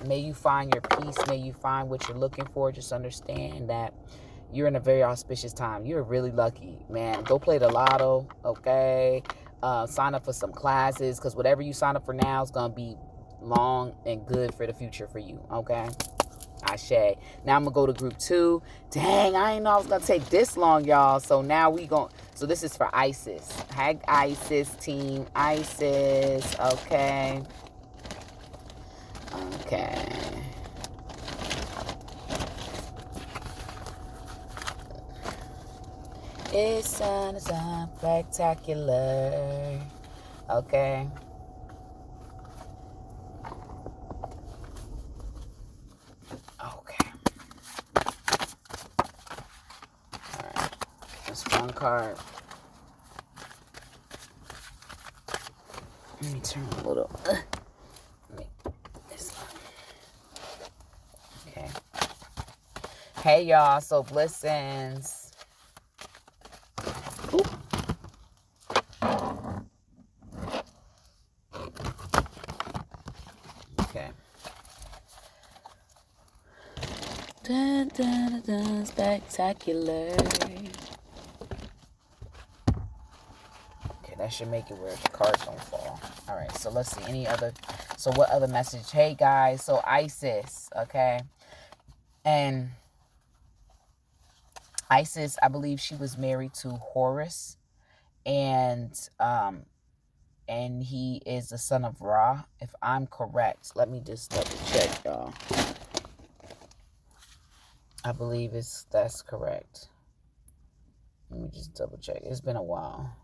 May you find your peace. May you find what you're looking for. Just understand that you're in a very auspicious time. You're really lucky, man. Go play the lotto. Okay. Sign up for some classes, because whatever you sign up for now is going to be long and good for the future for you. Okay. Ashe. Now I'm gonna go to group 2. Dang, I didn't know I was gonna take this long, y'all. So now so this is for Isis. Hi, Isis team. Isis. Okay. It's spectacular. Okay. One card. Let me turn a little. This one. Okay. Hey, y'all. So blessings. Ooh. Dun, dun, dun, dun, spectacular. Okay, that should make it where the cards don't fall. All right, so let's see. Any other? So what other message? Hey, guys. So Isis, okay? And Isis, I believe she was married to Horus. And he is the son of Ra, if I'm correct. Let me just double check, y'all. I believe that's correct. Let me just double check. It's been a while.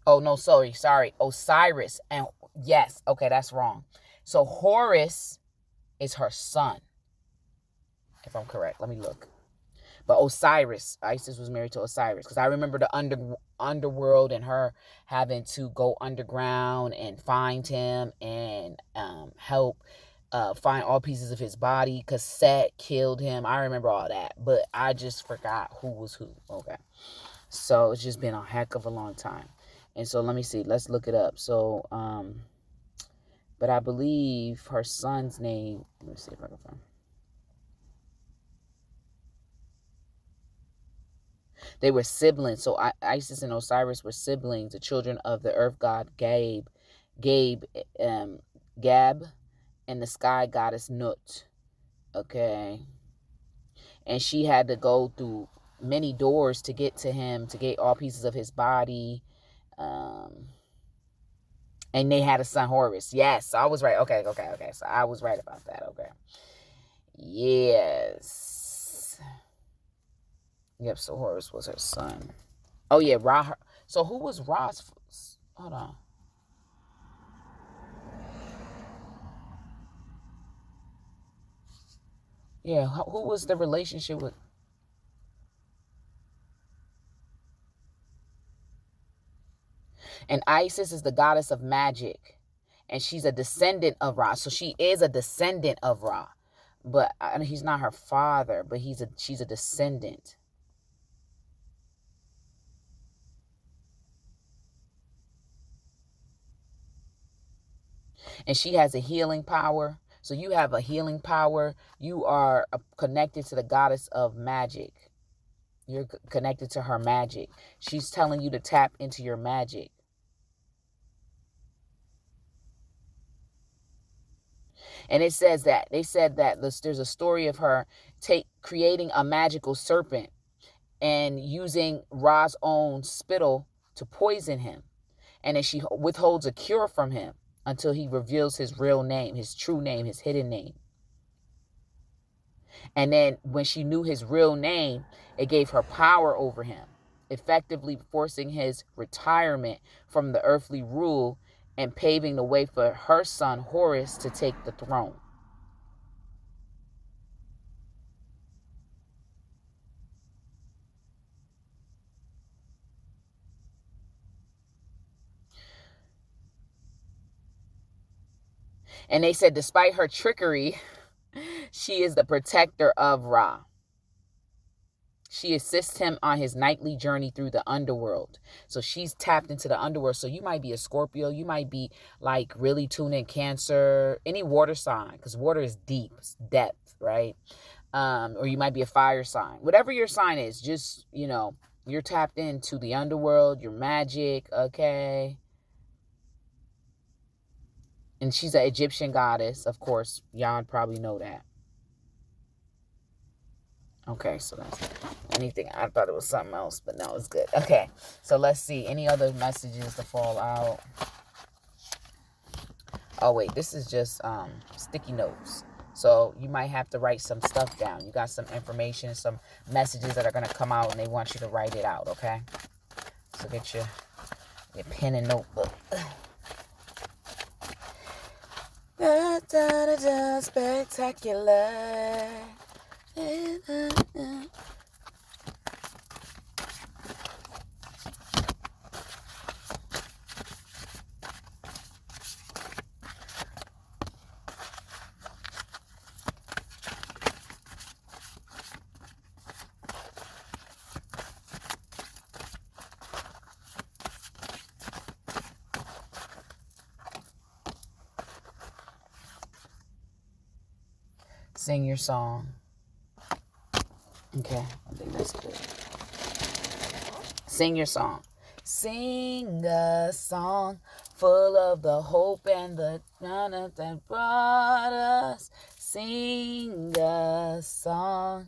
Oh, no, sorry. Osiris. And yes, okay, that's wrong. So Horus is her son, if I'm correct. Let me look. But Osiris, Isis was married to Osiris. Because I remember the underworld and her having to go underground and find him and help find all pieces of his body. Because Set killed him. I remember all that. But I just forgot who was who. Okay. So it's just been a heck of a long time. And so let me see. Let's look it up. So, but I believe her son's name. Let me see if I can find. They were siblings. So Isis and Osiris were siblings, the children of the earth god Gab, and the sky goddess Nut. Okay. And she had to go through many doors to get to him, to get all pieces of his body. And they had a son, Horus. Yes, I was right. Okay. So I was right about that. Okay. Yes. Yep, so Horus was her son. Oh, yeah, Ra. So who was Ra's? Hold on. Yeah, who was the relationship with? And Isis is the goddess of magic. And she's a descendant of Ra. So she is a descendant of Ra. But he's not her father, but she's a descendant. And she has a healing power. So you have a healing power. You are connected to the goddess of magic. You're connected to her magic. She's telling you to tap into your magic. And they said that there's a story of her creating a magical serpent and using Ra's own spittle to poison him. And then she withholds a cure from him until he reveals his real name, his true name, his hidden name. And then when she knew his real name, it gave her power over him, effectively forcing his retirement from the earthly rule and paving the way for her son Horus to take the throne. And they said despite her trickery, she is the protector of Ra. She assists him on his nightly journey through the underworld. So she's tapped into the underworld. So you might be a Scorpio. You might be like really tuned in Cancer, any water sign, because water is deep, it's depth, right? Or you might be a fire sign. Whatever your sign is, just, you're tapped into the underworld, your magic, okay? And she's an Egyptian goddess, of course. Y'all probably know that. Okay, so that's anything. I thought it was something else, but no, it's good. Okay, so let's see. Any other messages to fall out? Oh, wait, this is just sticky notes. So you might have to write some stuff down. You got some information, some messages that are going to come out, and they want you to write it out, okay? So get your pen and notebook. Da, da, da, da, spectacular. Sing your song. Okay, I think that's good. Sing your song. Sing a song full of the hope and the honor that brought us. Sing a song.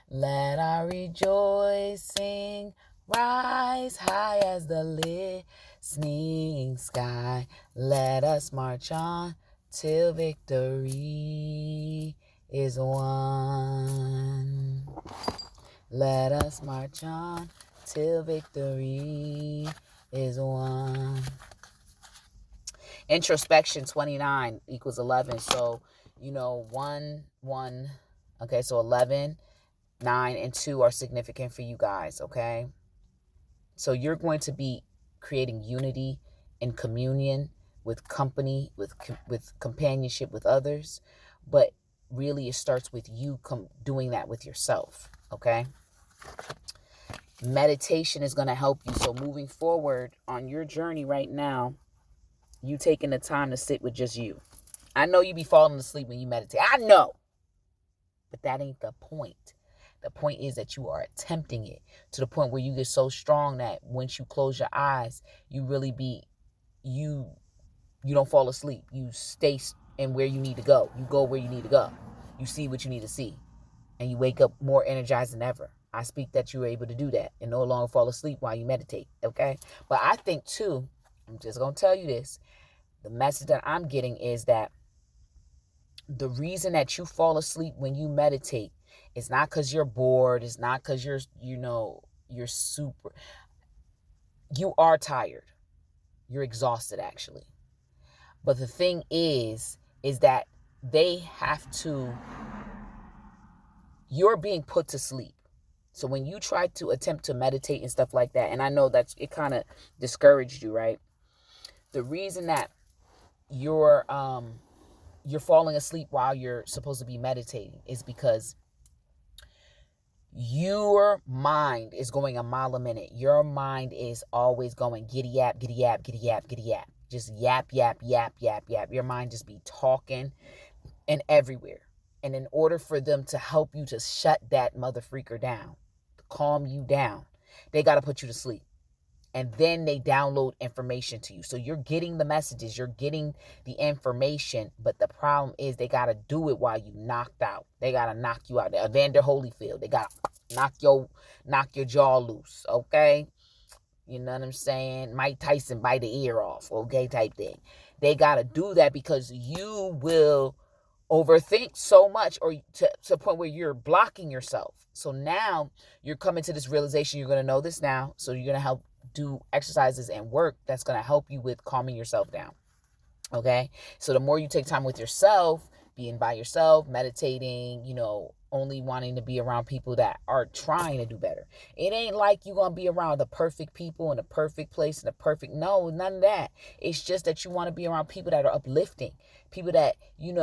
Let our rejoicing rise high as the listening sky. Let us march on till victory is won. Let us march on till victory is won. Introspection 29 equals 11. So, 1, 1. Okay, so 11, 9, and 2 are significant for you guys, okay? So you're going to be creating unity and communion with company, with companionship with others. But really, it starts with you doing that with yourself, okay? Meditation is going to help you. So moving forward on your journey right now, you taking the time to sit with just you. I know you be falling asleep when you meditate. I know. But that ain't the point. The point is that you are attempting it to the point where you get so strong that once you close your eyes, you really you don't fall asleep. You stay in where you need to go. You go where you need to go. You see what you need to see. And you wake up more energized than ever. I speak that you are able to do that and no longer fall asleep while you meditate, okay? But I think, too, I'm just going to tell you this. The message that I'm getting is that the reason that you fall asleep when you meditate is not because you're bored. It's not because you're super. You are tired. You're exhausted, actually. But the thing is that you're being put to sleep. So when you try to attempt to meditate and stuff like that, and I know that it kind of discouraged you, right? The reason that you're falling asleep while you're supposed to be meditating is because your mind is going a mile a minute. Your mind is always going giddy yap, giddy yap, giddy yap, giddy yap. Just yap, yap, yap, yap, yap. Your mind just be talking and everywhere. And in order for them to help you to shut that mother freaker down, to calm you down, they got to put you to sleep. And then they download information to you. So you're getting the messages, you're getting the information, but the problem is they got to do it while you knocked out. They got to knock you out. Evander Holyfield, they got to knock your jaw loose, okay? You know what I'm saying? Mike Tyson bite the ear off, okay, type thing. They got to do that because you will overthink so much or to the point where you're blocking yourself. So now you're coming to this realization, you're going to know this now, so you're going to help do exercises and work that's going to help you with calming yourself down. Okay? So the more you take time with yourself, being by yourself, meditating, only wanting to be around people that are trying to do better. It ain't like you're going to be around the perfect people in the perfect place no, none of that. It's just that you want to be around people that are uplifting, people that, you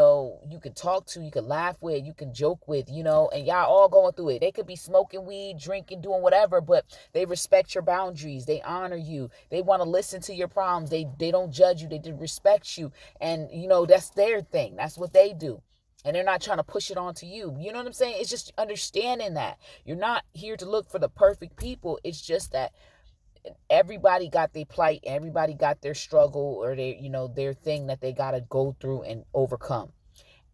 can talk to, you can laugh with, you can joke with, and y'all all going through it. They could be smoking weed, drinking, doing whatever, but they respect your boundaries. They honor you. They want to listen to your problems. They don't judge you. They respect you. And, that's their thing. That's what they do. And they're not trying to push it onto you. You know what I'm saying? It's just understanding that. You're not here to look for the perfect people. It's just that everybody got their plight. Everybody got their struggle or their thing that they got to go through and overcome.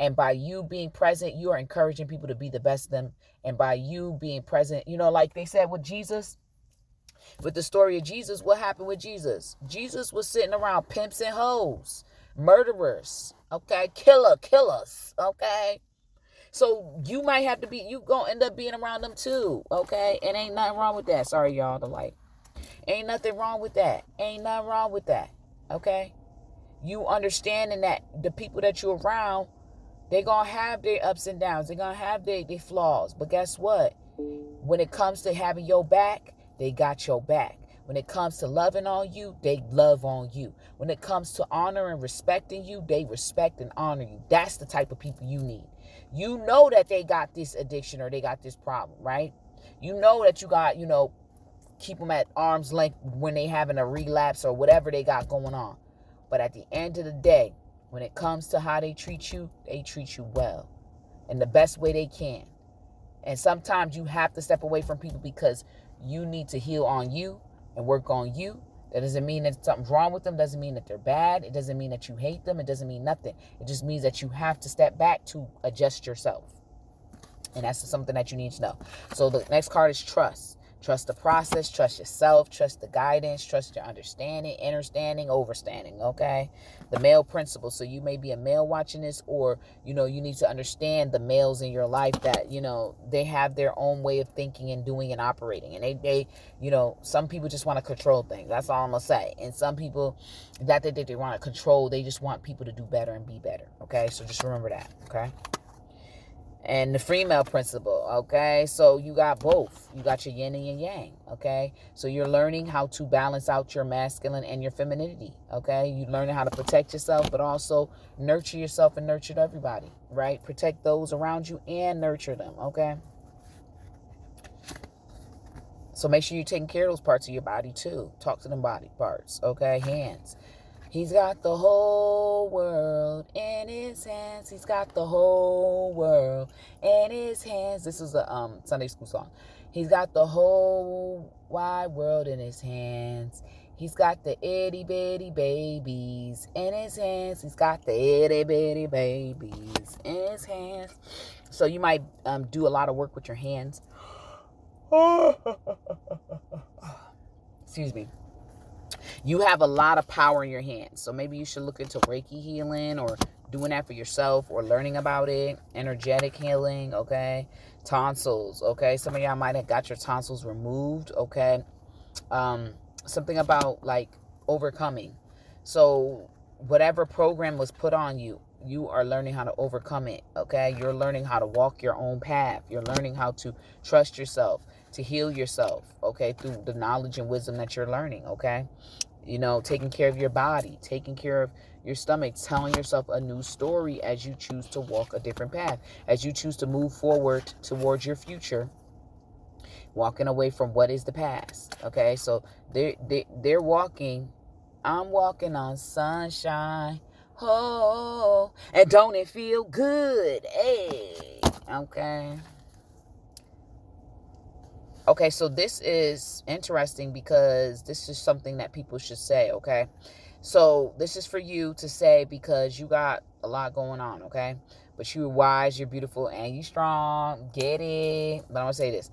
And by you being present, you are encouraging people to be the best of them. And by you being present, like they said with Jesus, with the story of Jesus, what happened with Jesus? Jesus was sitting around pimps and hoes, murderers, okay, killers, okay? So you might have to you gonna end up being around them too, okay? And ain't nothing wrong with that. Sorry, y'all, the light. Ain't nothing wrong with that. Ain't nothing wrong with that, okay? You understanding that the people that you're around, they're gonna have their ups and downs. They're gonna have their flaws. But guess what? When it comes to having your back, they got your back. When it comes to loving on you, they love on you. When it comes to honor and respecting you, they respect and honor you. That's the type of people you need. You know that they got this addiction or they got this problem, right? You know that you got, keep them at arm's length when they having a relapse or whatever they got going on. But at the end of the day, when it comes to how they treat you well in the best way they can. And sometimes you have to step away from people because you need to heal on you and work on you. That doesn't mean that something's wrong with them. Doesn't mean that they're bad. It doesn't mean that you hate them. It doesn't mean nothing. It just means that you have to step back to adjust yourself. And that's something that you need to know. So the next card is trust. Trust the process, trust yourself, trust the guidance, trust your understanding, understanding, overstanding, okay? The male principle. So you may be a male watching this, or, you need to understand the males in your life that, they have their own way of thinking and doing and operating. And they some people just want to control things. That's all I'm going to say. And some people, that they want to control, they just want people to do better and be better, okay? So just remember that, okay? And the female principle, okay? So you got both. You got your yin and your yang, okay? So you're learning how to balance out your masculine and your femininity, okay? You're learning how to protect yourself, but also nurture yourself and nurture everybody, right? Protect those around you and nurture them, okay? So make sure you're taking care of those parts of your body too. Talk to them body parts, okay? Hands. He's got the whole world in his hands. He's got the whole world in his hands. This is a Sunday school song. He's got the whole wide world in his hands. He's got the itty bitty babies in his hands. He's got the itty bitty babies in his hands. So you might do a lot of work with your hands. Excuse me. You have a lot of power in your hands. So maybe you should look into Reiki healing, or doing that for yourself, or learning about it. Energetic healing, okay? Tonsils, okay? Some of y'all might have got your tonsils removed, okay? Something about like overcoming. So whatever program was put on you, you are learning how to overcome it, okay? You're learning how to walk your own path. You're learning how to trust yourself, to heal yourself, okay? Through the knowledge and wisdom that you're learning, okay? Taking care of your body, taking care of your stomach, telling yourself a new story as you choose to walk a different path, as you choose to move forward towards your future, walking away from what is the past, okay? So they're walking, I'm walking on sunshine, oh, and don't it feel good, hey, okay? Okay, so this is interesting because this is something that people should say, okay? So this is for you to say because you got a lot going on, okay? But you're wise, you're beautiful, and you're strong. Get it? But I'm going to say this.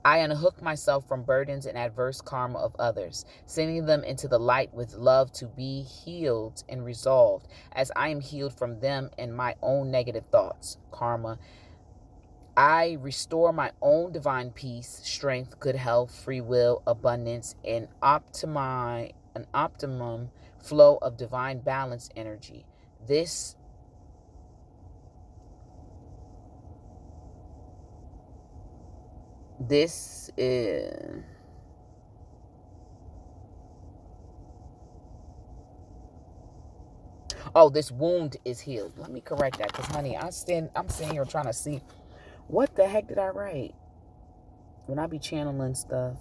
I unhook myself from burdens and adverse karma of others, sending them into the light with love to be healed and resolved, as I am healed from them and my own negative thoughts, karma. I restore my own divine peace, strength, good health, free will, abundance, and an optimum flow of divine balance energy. This is... Oh, this wound is healed. Let me correct that, because, honey, I'm sitting here trying to see what the heck did I write? When I be channeling stuff,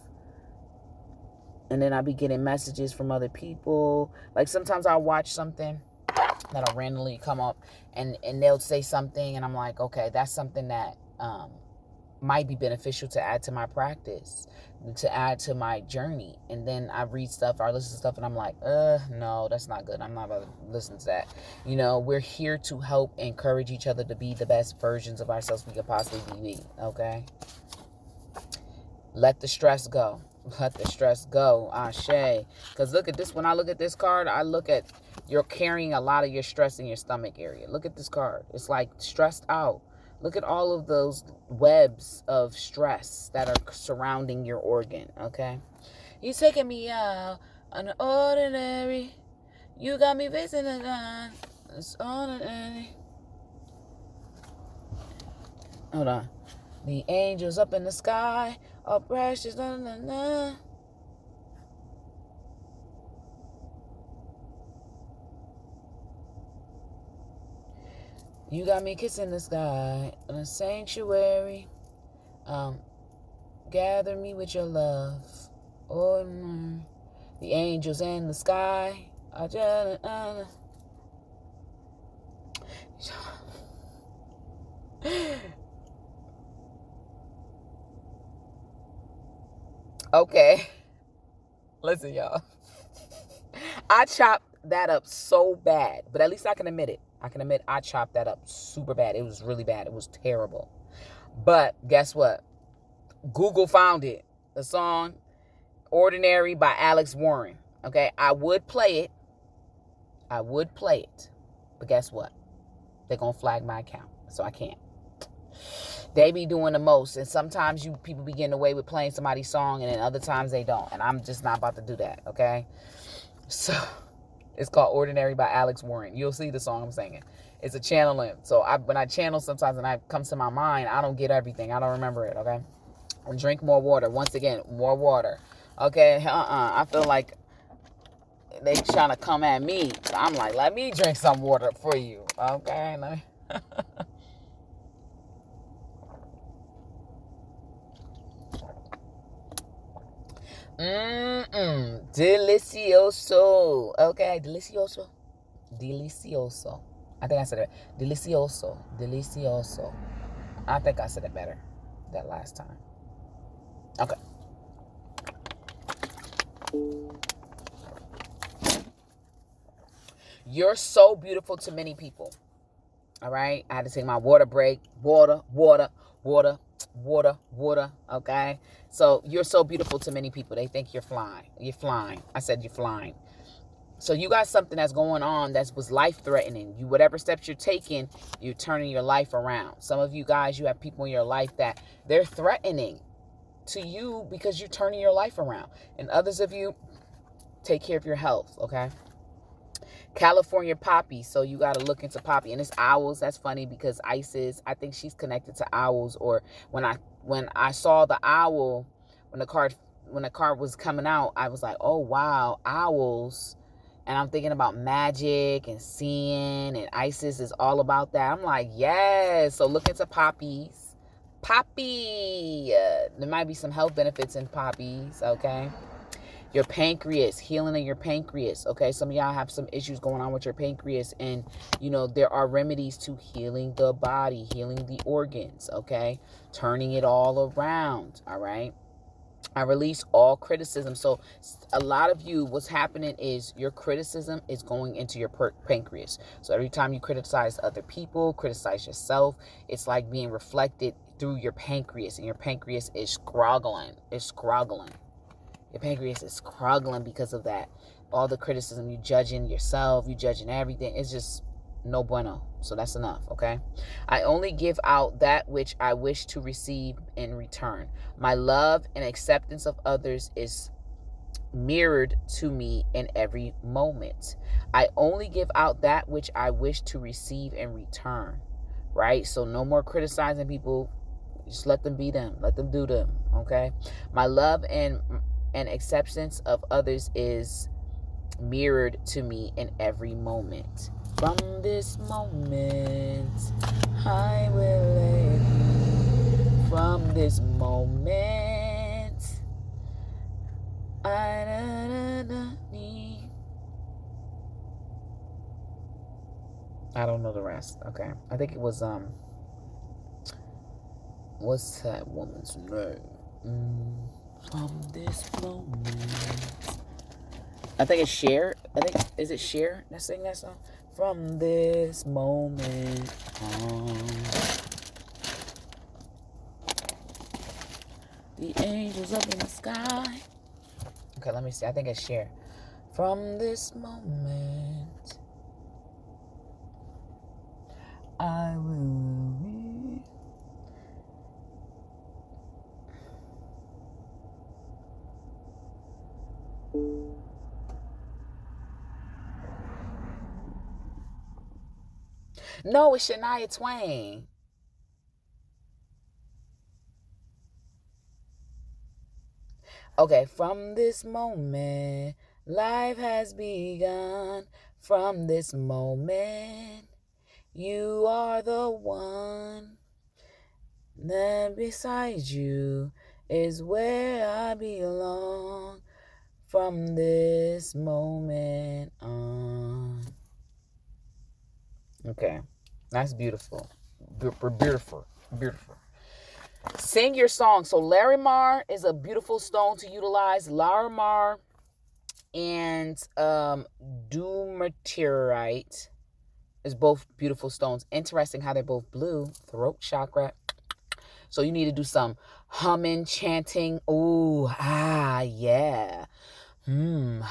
and then I be getting messages from other people. Like sometimes I'll watch something that'll randomly come up, and they'll say something, and I'm like, okay, that's something that might be beneficial to add to my practice, to add to my journey. And then I read stuff, or listen to stuff, and I'm like, no, that's not good. I'm not about to listen to that. We're here to help encourage each other to be the best versions of ourselves we could possibly be, okay? Let the stress go. Let the stress go. Ashe. Because look at this. When I look at this card, I look at you're carrying a lot of your stress in your stomach area. Look at this card. It's like stressed out. Look at all of those webs of stress that are surrounding your organ, okay? You taking me out on the ordinary. You got me facing the line. It's ordinary. Hold on. The angels up in the sky are precious. Na, na, na. You got me kissing the sky in a sanctuary. Gather me with your love. Oh, the angels in the sky I just, okay. Listen, y'all. I chopped that up so bad, but at least I can admit it. I can admit I chopped that up super bad. It was really bad. It was terrible. But guess what? Google found it. The song Ordinary by Alex Warren. Okay, I would play it. But guess what? They're going to flag my account. So I can't. They be doing the most. And sometimes people be getting away with playing somebody's song, and then other times they don't. And I'm just not about to do that, okay? So it's called Ordinary by Alex Warren. You'll see the song I'm singing. It's a channeling. So when I channel sometimes and it comes to my mind, I don't get everything. I don't remember it, okay? And drink more water. Once again, more water. Okay? I feel like they trying to come at me. So I'm like, let me drink some water for you. Okay? Let me... Delicioso. Okay, delicioso. Delicioso. I think I said it. Delicioso. Delicioso. I think I said it better that last time. Okay. You're so beautiful to many people. All right? I had to take my water break. Water. Okay? So you're so beautiful to many people. They think you're flying. You're flying. I said you're flying. So you got something that's going on that was life-threatening. Whatever steps you're taking, you're turning your life around. Some of you guys, you have people in your life that they're threatening to you because you're turning your life around. And others of you, take care of your health, okay? California Poppy. So you got to look into Poppy. And it's owls. That's funny because Isis, I think she's connected to owls. Or when I saw the owl, when the card was coming out, I was like, oh, wow, owls. And I'm thinking about magic and seeing, and Isis is all about that. I'm like, yes. So look into poppies. Poppy. There might be some health benefits in poppies, okay? Your pancreas, healing of your pancreas, okay? Some of y'all have some issues going on with your pancreas, and, there are remedies to healing the body, healing the organs, okay? Turning it all around, all right? I release all criticism. So a lot of you, what's happening is your criticism is going into your pancreas. So every time you criticize other people, criticize yourself, it's like being reflected through your pancreas, and your pancreas is scroggling. Your pancreas is scroggling because of that. All the criticism, you judging yourself, you judging everything. It's just no bueno. So that's enough, okay? I only give out that which I wish to receive in return. My love and acceptance of others is mirrored to me in every moment. I only give out that which I wish to receive in return, right? So no more criticizing people. Just let them be them. Let them do them, okay? My love and acceptance of others is mirrored to me in every moment. From this moment, I will let you. From this moment, I don't know the rest. Okay, I think it was what's that woman's name? From this moment, I think it's Cher. Is it Cher that sing that song? From this moment on, the angels up in the sky. Okay, let me see. I think it's Cher. From this moment, I will be. No, it's Shania Twain. Okay, from this moment, life has begun. From this moment, you are the one. Then beside you is where I belong. from this moment on. Okay, that's beautiful. Beautiful. Sing your song. So Larimar is a beautiful stone to utilize. Larimar and Dumeterite is both beautiful stones. Interesting how they're both blue. Throat chakra. So you need to do some humming, chanting. Ooh, yeah. Do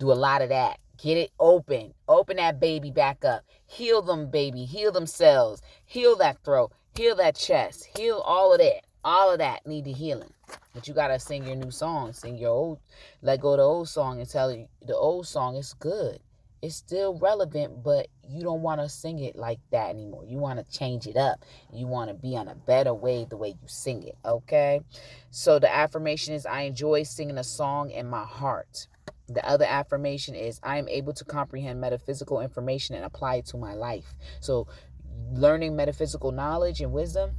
a lot of that. Get it open. Open that baby back up. Heal them, baby. Heal them cells. Heal that throat. Heal that chest. Heal all of that. All of that need the healing. But you got to sing your new song. Sing your old, let go of the old song and tell you the old song is good. It's still relevant, but you don't want to sing it like that anymore. You want to change it up. You want to be on a better way the way you sing it, okay? So the affirmation is, I enjoy singing a song in my heart. The other affirmation is, I am able to comprehend metaphysical information and apply it to my life. So learning metaphysical knowledge and wisdom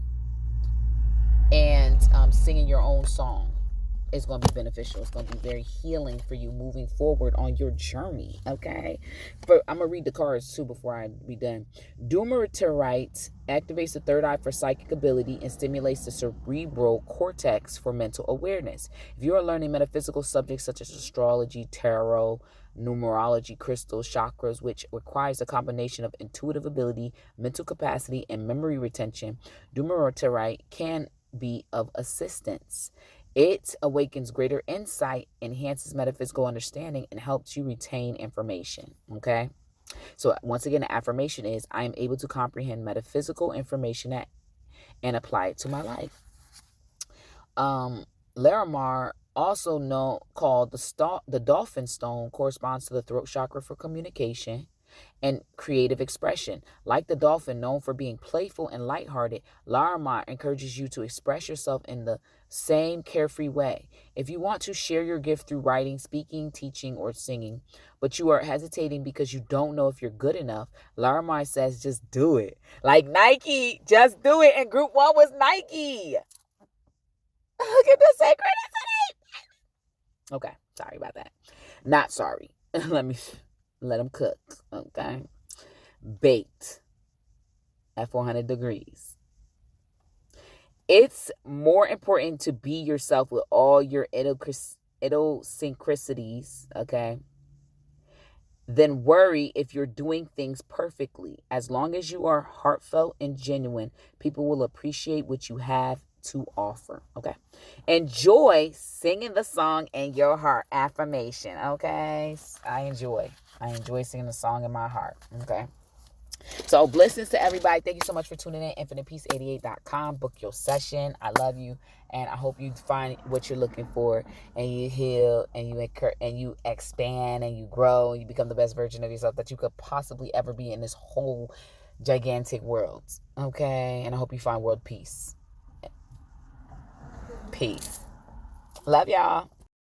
and singing your own song is going to be beneficial. It's going to be very healing for you moving forward on your journey, okay? I'm going to read the cards, too, before I be done. Dumeterite activates the third eye for psychic ability and stimulates the cerebral cortex for mental awareness. If you are learning metaphysical subjects such as astrology, tarot, numerology, crystals, chakras, which requires a combination of intuitive ability, mental capacity, and memory retention, Dumeterite can be of assistance. It awakens greater insight, enhances metaphysical understanding, and helps you retain information. Okay? So once again, the affirmation is, I am able to comprehend metaphysical information and apply it to my life. Larimar, also called the dolphin stone, corresponds to the throat chakra for communication and creative expression. Like the dolphin, known for being playful and lighthearted, Larimar encourages you to express yourself in the same carefree way. If you want to share your gift through writing, speaking, teaching, or singing, but you are hesitating because you don't know if you're good enough, Larimar says just do it. Like Nike, just do it. And group 1 was Nike. Look at the synchronicity. Okay, sorry about that. Not sorry. Let them cook, okay? Baked at 400 degrees. It's more important to be yourself with all your idiosyncrasies, okay, than worry if you're doing things perfectly. As long as you are heartfelt and genuine, people will appreciate what you have to offer, okay? Enjoy singing the song in your heart. Affirmation, okay? I enjoy singing the song in my heart, okay? So blessings to everybody. Thank you so much for tuning in. InfinitePeace88.com. Book your session. I love you, and I hope you find what you're looking for, and you heal, and you expand, and you grow, and you become the best version of yourself that you could possibly ever be in this whole gigantic world. Okay? And I hope you find world peace. Peace. Love y'all.